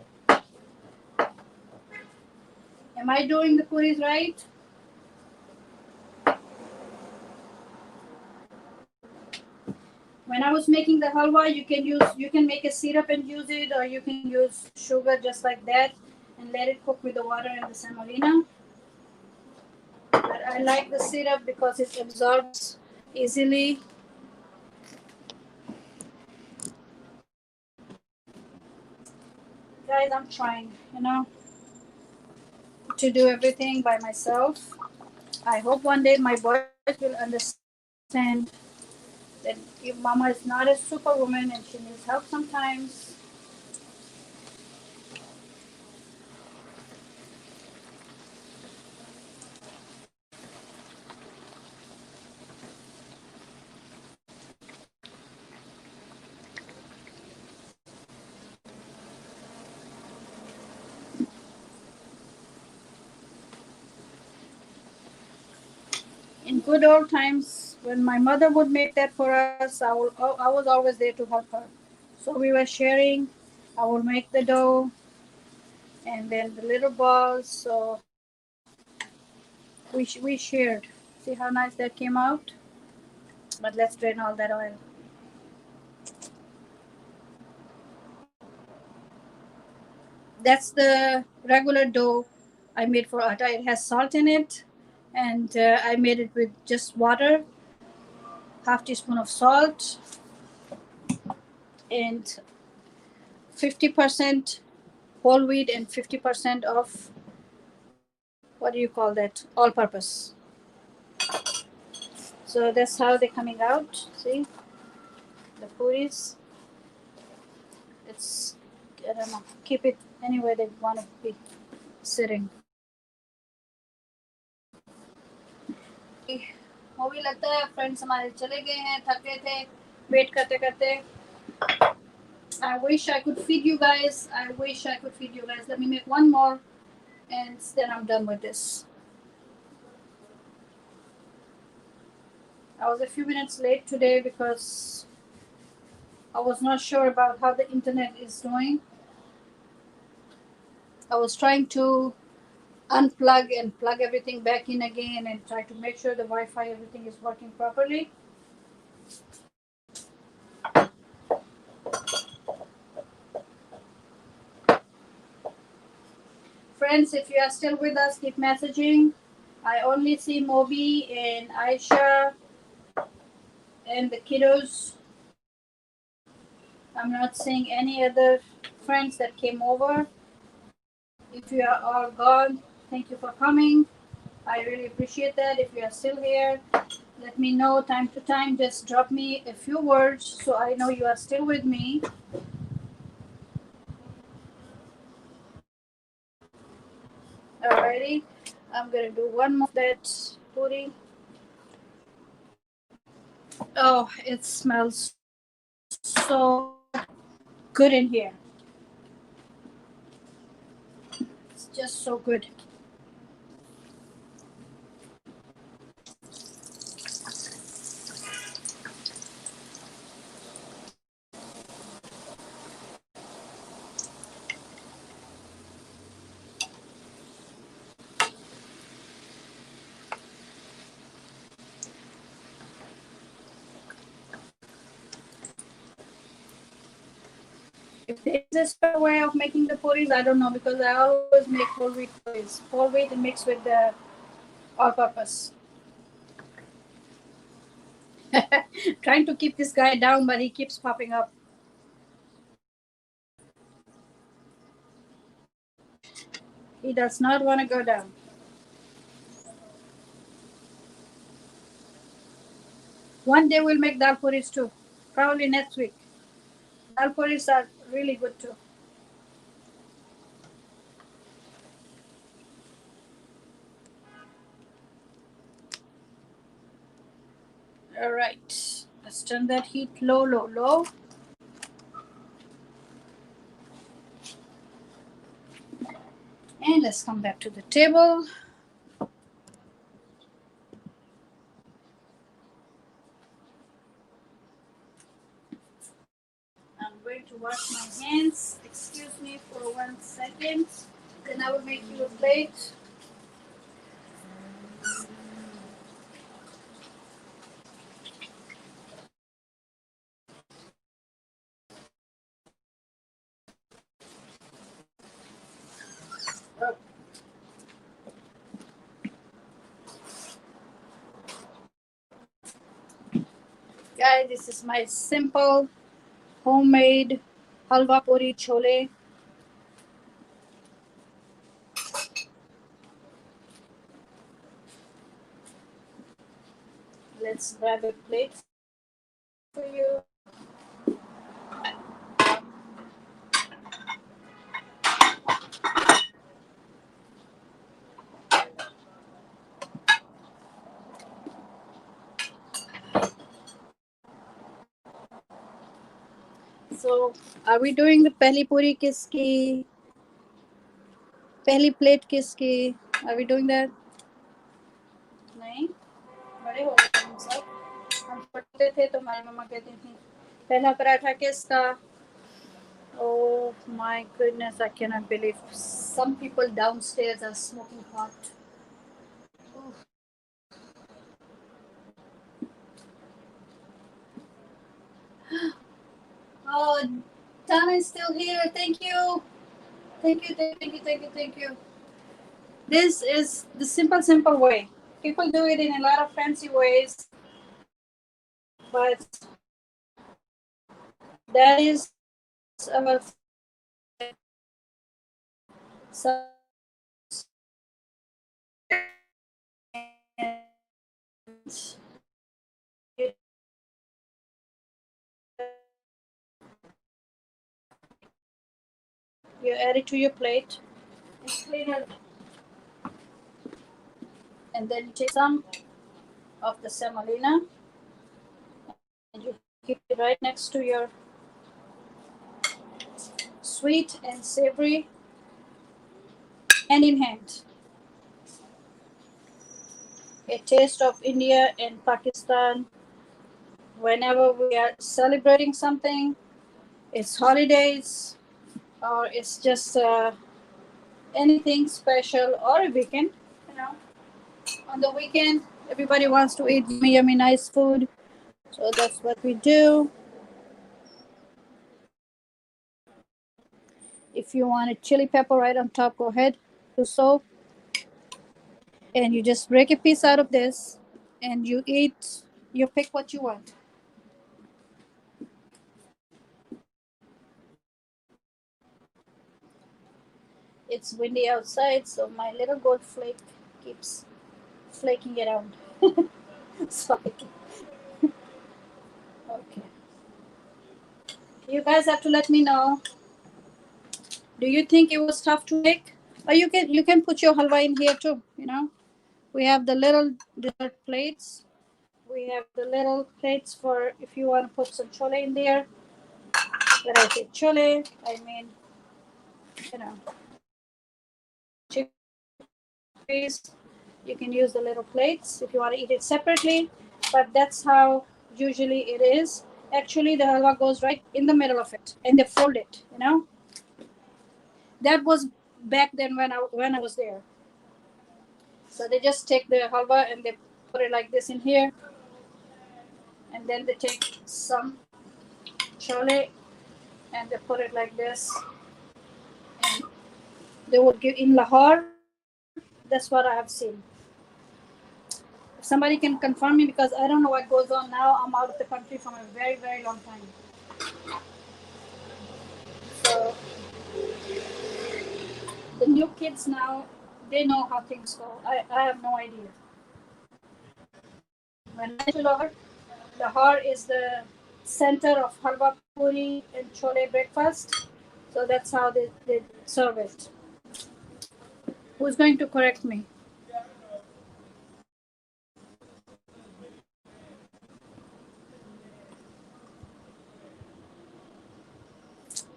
Am I doing the puris right? When I was making the halwa, you can make a syrup and use it, or you can use sugar just like that and let it cook with the water and the semolina. But I like the syrup because it absorbs easily. Guys, I'm trying, to do everything by myself. I hope one day my boys will understand that if mama is not a superwoman and she needs help sometimes. In good old times, when my mother would make that for us, I was always there to help her. So we were sharing. I would make the dough and then the little balls. So we shared. See how nice that came out? But let's drain all that oil. That's the regular dough I made for atta. It has salt in it, and I made it with just water, half teaspoon of salt, and 50% whole wheat and 50% of what do you call that? All purpose. So that's how they're coming out. See the puris. It's I don't know. Keep it anywhere they want to be sitting. Movie लगता है friends हमारे चले गए हैं थके थे wait करते करते I wish I could feed you guys. I wish I could feed you guys. Let me make one more and then I'm done with this. I was a few minutes late today because I was not sure about how the internet is doing. I was trying to unplug and plug everything back in again and try to make sure the Wi-Fi everything is working properly. Friends, if you are still with us, keep messaging. I only see Moby and Aisha and the kiddos. I'm not seeing any other friends that came over. If you are all gone, thank you for coming. I really appreciate that. If you are still here, let me know time to time. Just drop me a few words so I know you are still with me. Alrighty, I'm gonna do one more of that puri. Oh, it smells so good in here. It's just so good. If there is a special way of making the puris, I don't know because I always make whole wheat puris. Whole wheat and mixed with the all-purpose. Trying to keep this guy down, but he keeps popping up. He does not want to go down. One day we'll make dal puris too. Probably next week. Dal puris are really good too. All right. Let's turn that heat low, low, low. And let's come back to the table. I'm going to wash my hands. Excuse me for 1 second. Then I will make you a plate. Oh. Guys, this is my simple homemade Halwa Puri Chole. Let's grab a plate for you. So, are we doing the pehli puri kiski? Pehli plate kiski? Are we doing that? No. बड़े हो गए हम सब। हम छोटे थे तो हमारी मम्मा कहती थी पहला पराठा किसका? Oh my goodness, I cannot believe some people downstairs are smoking hot. Oof. Oh, Dana is still here. Thank you. Thank you, thank you, thank you, thank you. This is the simple way. People do it in a lot of fancy ways, but that is our you add it to your plate and clean it, and then you take some of the semolina and you keep it right next to your sweet and savory, hand in hand. A taste of India and Pakistan. Whenever we are celebrating something, it's holidays or it's just anything special or a weekend, you know. On the weekend, everybody wants to eat yummy, yummy, nice food. So that's what we do. If you want a chili pepper right on top, go ahead, do so. And you just break a piece out of this and you eat, you pick what you want. It's windy outside, so my little gold flake keeps flaking around. So, okay. You guys have to let me know. Do you think it was tough to make? Or you can put your halwa in here too, you know. We have the little dessert plates. We have the little plates for if you want to put some chole in there. When I say chole, I mean, you know, chickpeas. You can use the little plates if you want to eat it separately, but that's how usually it is. Actually, the halwa goes right in the middle of it, and they fold it. You know, that was back then when I was there. So they just take the halwa and they put it like this in here, and then they take some chole and they put it like this. And they would give in Lahore. That's what I have seen. If somebody can confirm me because I don't know what goes on now. I'm out of the country from a very, very long time. So the new kids now, they know how things go. I have no idea. When I went to Lahore is the center of Halwa Puri and Chole breakfast. So that's how they serve it. Who's going to correct me?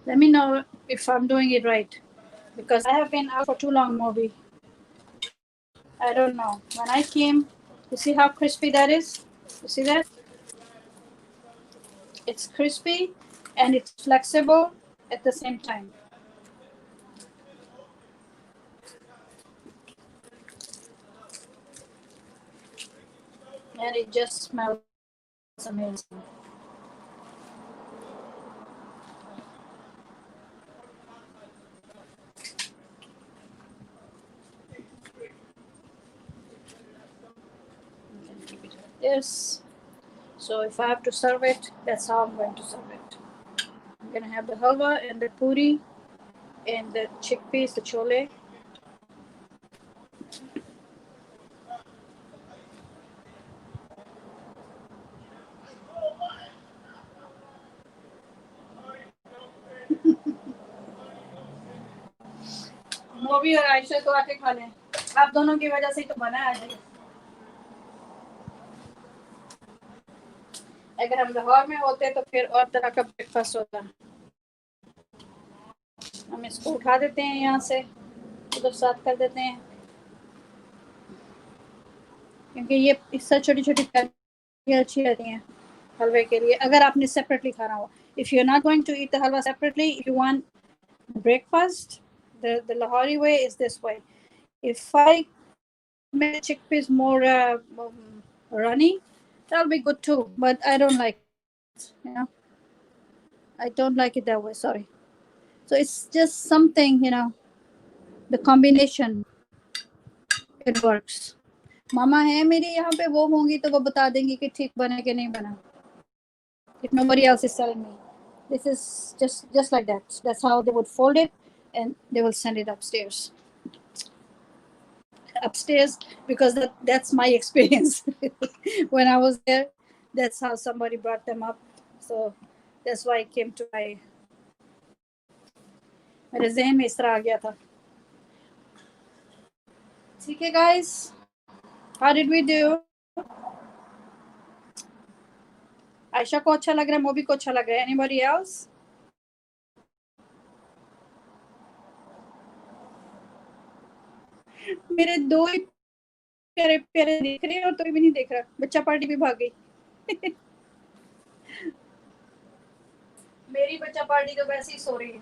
Let me know if I'm doing it right. Because I have been out for too long, Moby. I don't know. When I came, you see how crispy that is? You see that? It's crispy and it's flexible at the same time. And it just smells amazing. Keep it like this. So if I have to serve it, that's how I'm going to serve it. I'm gonna have the halwa and the puri and the chickpeas, the chole. मोबी और आयशा तो आके खा लें। आप दोनों की वजह से ही तो बना है आज। अगर हम लाहौर में होते तो फिर और तरह का ब्रेकफास्ट होता। हम इसको उठा देते हैं यहाँ से, उधर साथ कर देते हैं। क्योंकि ये इससे छोटी-छोटी प्यालियाँ अच्छी रहती हैं हलवे के लिए, अगर आपने सेपरेटली खाना हो। If you are not going to eat the halwa separately, if you want breakfast, the Lahori way is this way. If I make chickpeas more runny, that'll be good too. But I don't like it, you know. I don't like it that way. Sorry. So it's just something, you know. The combination, it works. मामा है मेरी यहाँ पे, वो होंगी तो वो बता देंगी कि ठीक बना कि नहीं बना. If nobody else is telling me, this is just like that. That's how they would fold it, and they will send it upstairs because that's my experience. When I was there, that's how somebody brought them up. So that's why it came to मेरे जहन में इस तरह आ गया था. ठीक है guys, how did we do? Ayesha को अच्छा लग रहा है, मोबी को अच्छा लग रहा है. Anybody else? मेरे दो ही प्यारे प्यारे देख रहे हैं और तो भी नहीं देख रहा. बच्चा पार्टी भी भाग गई. मेरी बच्चा पार्टी तो वैसे ही सो रही है.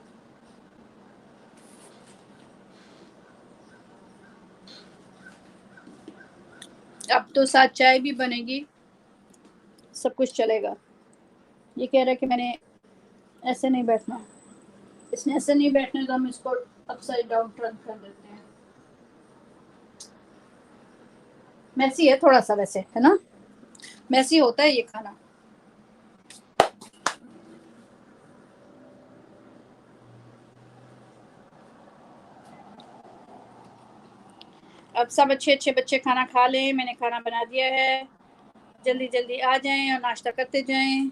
अब तो साथ चाय भी बनेगी, सब कुछ चलेगा. ये कह रहा है कि मैंने ऐसे नहीं बैठना. इसने ऐसे नहीं बैठने तो हम इसको अपसाइड डाउन टर्न कर देते हैं. मैसी है थोड़ा सा वैसे, है ना. मैसी होता है ये खाना. अब सब अच्छे अच्छे बच्चे खाना खा लें. मैंने खाना बना दिया है. जल्दी जल्दी आ जाएं और नाश्ता करते जाएं.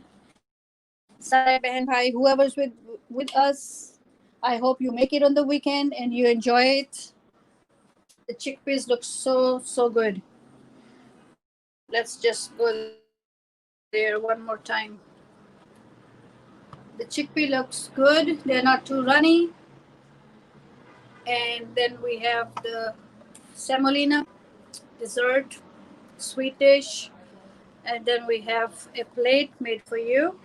सारे बहन भाई, whoever's with us, I hope you make it on the weekend and you enjoy it. The chickpeas look so good. Let's just go there one more time. The chickpea looks good. They're not too runny. And then we have the semolina dessert, sweet dish. And then we have a plate made for you.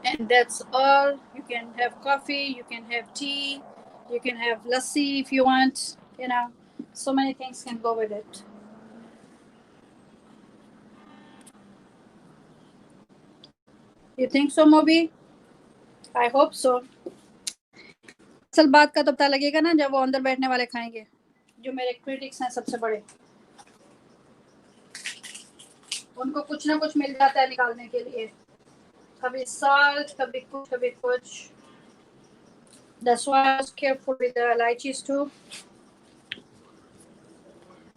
And that's all. You can have coffee, you can have tea, you can have lassi if you want. You know, so many things can go with it. You think so, Moby? I hope so. असल बात का तो पता लगेगा ना जब वो अंदर बैठने वाले खाएंगे, जो मेरे क्रिटिक्स हैं सबसे बड़े. उनको कुछ ना कुछ मिल जाता है निकालने के लिए. कभी salt, कभी कुछ, कभी कुछ. That's why I was careful with the lychees too.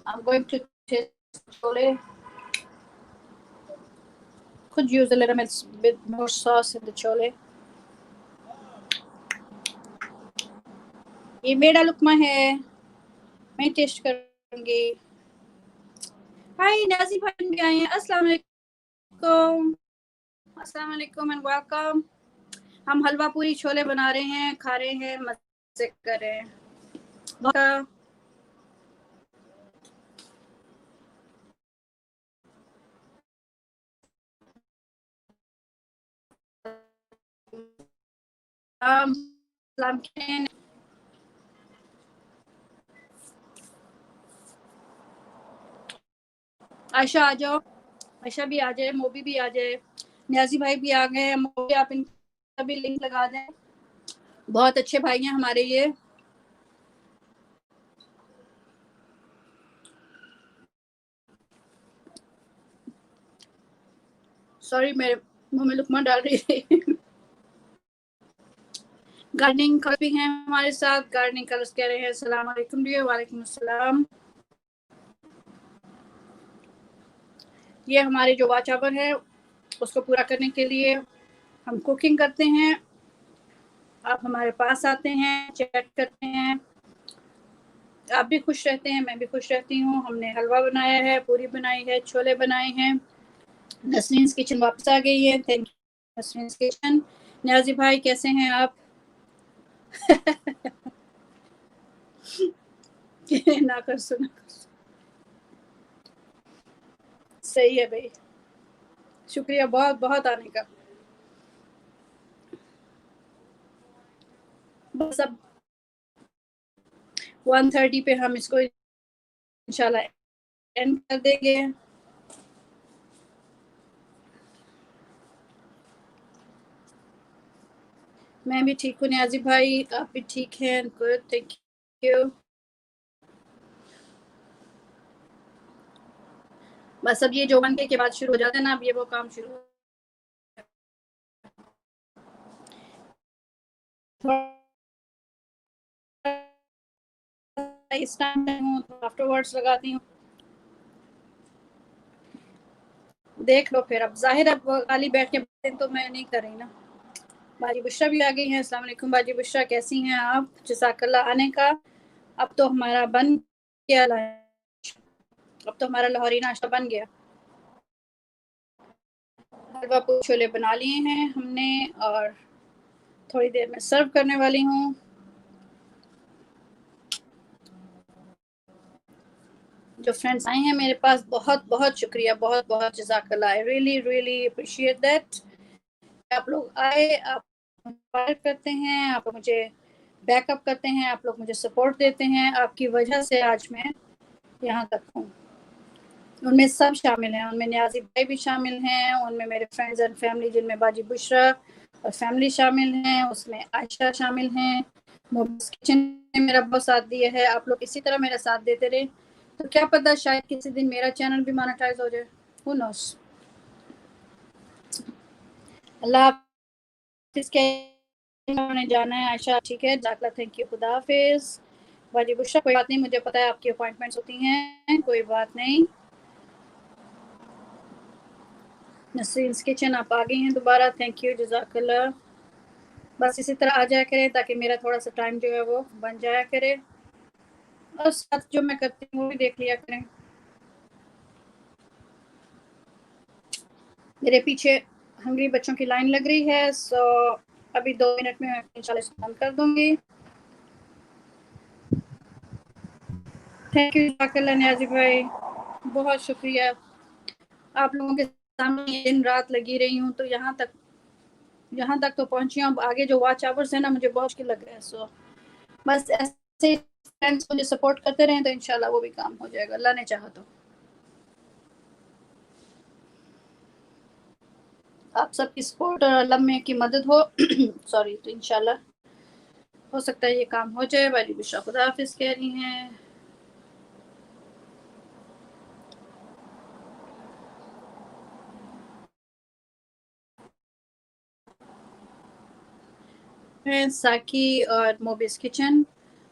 I'm going to taste chole. Could use a little bit more sauce in the chole. ये मेरा लुकमा है, मैं टेस्ट करूंगी. हाय नाजी भाई भी आए हैं. अस्सलाम वालेकुम. अस्सलाम वालेकुम एंड वेलकम. हम हलवा पूरी छोले बना रहे हैं, खा रहे हैं, मजे कर रहे हैं. आयशा आ जाओ. आयशा भी आ जाए, मोबी भी आ जाए, न्याजी भाई भी आ गए. मोबी आप इनका भी लिंक लगा दें. बहुत अच्छे भाई हैं हमारे ये. सॉरी मेरे मुंह में लुकमा डाल रही थी. गार्डनिंग कलर्स भी हैं हमारे साथ. गार्डनिंग कलर्स कह रहे हैं अस्सलाम वालेकुम जी. वालेकुम अस्सलाम. ये हमारे जो वॉच आवर है उसको पूरा करने के लिए हम कुकिंग करते हैं. आप हमारे पास आते हैं, चैट करते हैं, आप भी खुश रहते हैं, मैं भी खुश रहती हूँ. हमने हलवा बनाया है, पूरी बनाई है, छोले बनाए हैं. नसरीन्स किचन वापस आ गई है. Thank you Nasreen's kitchen. Niazi भाई कैसे हैं आप? कर सुना कर। सही है भाई, शुक्रिया बहुत बहुत आने का। बस अब 1:30 पे हम इसको इंशाल्लाह एंड कर देंगे। मैं भी ठीक हूँ न्याजी भाई, आप भी ठीक हैं? Good, thank you. बस अब ये जो बनने के बाद शुरू हो जाता है ना, अब ये वो काम शुरू इस टाइम हूँ तो आफ्टरवर्ड्स लगाती हूँ। देख लो फिर, अब जाहिर अब खाली बैठ के तो मैं नहीं कर रही ना। बाजी बुशरा भी आ गई हैं। अस्सलाम वालेकुम बाजी बुशरा, कैसी हैं आप? जज़ाकल्लाह आने का। अब तो हमारा बन गया लंच, अब तो हमारा लाहौरी नाश्ता बन गया। हलवा पूरी छोले बना लिए हैं हमने और थोड़ी देर में सर्व करने वाली हूँ। जो फ्रेंड्स आए हैं मेरे पास, बहुत बहुत शुक्रिया, बहुत बहुत जज़ाकल्लाह, I really really appreciate that. आप लोग आए, आप इंस्पायर करते हैं, आप मुझे बैकअप करते हैं, आप लोग मुझे सपोर्ट देते हैं। आपकी वजह से आज मैं यहाँ तक हूँ। उनमें सब शामिल हैं, उनमें न्याजी भाई भी शामिल हैं, उनमें मेरे फ्रेंड्स एंड फैमिली जिनमें बाजी बुशरा और फैमिली शामिल हैं, उसमें आयशा शामिल हैं, मोबिस किचन ने मेरा बहुत साथ दिया है। आप लोग इसी तरह मेरा साथ देते रहे तो क्या पता शायद किसी दिन मेरा चैनल भी मोनेटाइज हो जाए, हू नोस। अल्लाह हाफिज़। के उन्होंने जाना है आयशा, ठीक है, जाकला, थैंक यू, खुदा हाफिज़। बाजी बुशरा कोई बात नहीं, मुझे पता है आपकी अपॉइंटमेंट्स होती हैं, कोई बात नहीं। नसरीन्स किचन आप आ गई हैं दोबारा, थैंक यू, जज़ाकल्लाह। बस इसी तरह आ जाया करें ताकि मेरा थोड़ा सा टाइम जो है वो बन जाया करे और साथ जो मैं करती हूँ वो भी देख लिया करें। मेरे पीछे हंगरी बच्चों की लाइन लग रही है, सो अभी 2 मिनट में मैं इंशाल्लाह इसको बंद कर दूंगी। थैंक यू जज़ाकल्लाह न्याजी भाई, बहुत शुक्रिया। आप लोगों के सामने दिन रात लगी रही हूँ तो यहाँ तक तो पहुंची हूँ। अब आगे जो वॉच आवर्स है ना, मुझे बहुत मुश्किल लग रहा है। सो बस ऐसे फ्रेंड्स मुझे सपोर्ट करते रहें तो इंशाल्लाह वो भी काम हो जाएगा, अल्लाह ने चाहा तो। आप सबकी सपोर्ट और अल्लाह में की मदद हो सॉरी, तो इंशाल्लाह हो सकता है ये काम हो जाए। वाली बुशरा खुदा हाफिज़ कह रही हैं। साकी और मोबिस किचन,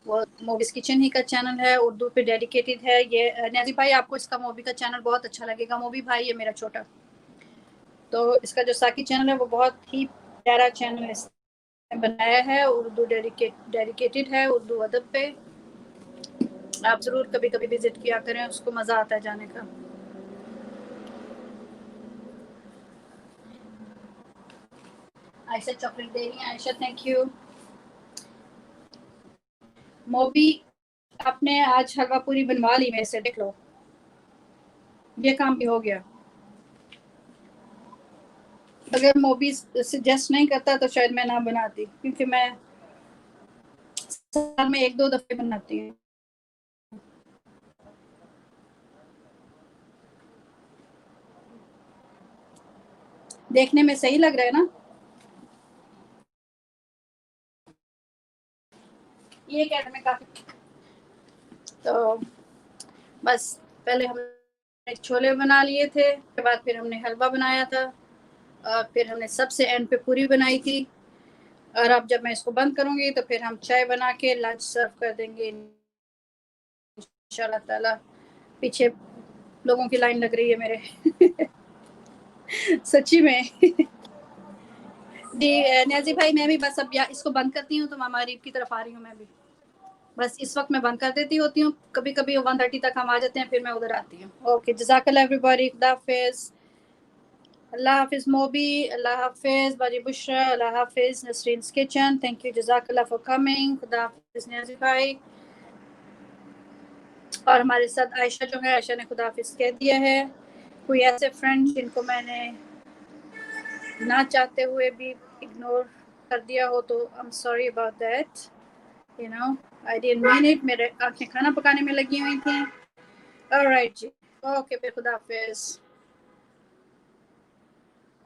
वो मोबिस किचन ही का चैनल है, उर्दू पे डेडिकेटेड है ये। न्याजी भाई आपको इसका मोबी का चैनल बहुत अच्छा लगेगा, मोबी भाई है मेरा छोटा, तो इसका जो साकी चैनल है वो बहुत ही प्यारा चैनल इसने बनाया है, उर्दू डेडिकेटेड है उर्दू अदब पे। आप ज़रूर कभी कभी विजिट किया करें, उसको मज़ा आता है जाने का। आयशा चॉकलेट दे रही है, आयशा थैंक यू। मोबी आपने आज हलवा पूरी बनवा ली मेरे से, देख लो ये काम भी हो गया। अगर मोबी सजेस्ट नहीं करता तो शायद मैं ना बनाती, क्योंकि मैं साल में 1-2 दफे बनाती हूँ। देखने में सही लग रहा है ना? ये कहने में काफी, तो बस पहले हमने छोले बना लिए थे, उसके बाद फिर हमने हलवा बनाया था और फिर हमने सबसे एंड पे पूरी बनाई थी। और अब जब मैं इसको बंद करूंगी तो फिर हम चाय बना के लंच सर्व कर देंगे इंशाल्लाह ताला। पीछे लोगों की लाइन लग रही है मेरे सच्ची में जी न्याजी भाई, मैं भी बस अब इसको बंद करती हूँ तो मामा रीफ की तरफ आ रही हूँ मैं भी। बस इस वक्त मैं बंद कर देती होती हूँ, कभी कभी 1:30 तक हम आ जाते हैं, फिर मैं उधर आती हूँ। ओके, जज़ाकल्लाह एवरीबॉडी, खुदा हाफिज़। अल्लाह हाफिज़ मोबी, अल्लाह हाफिज़ बाजी बुशरा, अल्लाह हाफिज़ नसरीन्स किचन, थैंक यू जज़ाकल्लाह फॉर कमिंग, खुदा हाफिज़ न्याजी भाई। और हमारे साथ आयशा जो है, आयशा ने खुदा हाफिज़ कह दिया है। कोई ऐसे फ्रेंड जिनको मैंने ना चाहते हुए भी इग्नोर कर दिया हो तो I am sorry about that, you know, I didn't mean it. मेरे आंखें खाना पकाने में लगी हुई थी। ऑलराइट जी, ओके, फिर खुदा हाफिज़।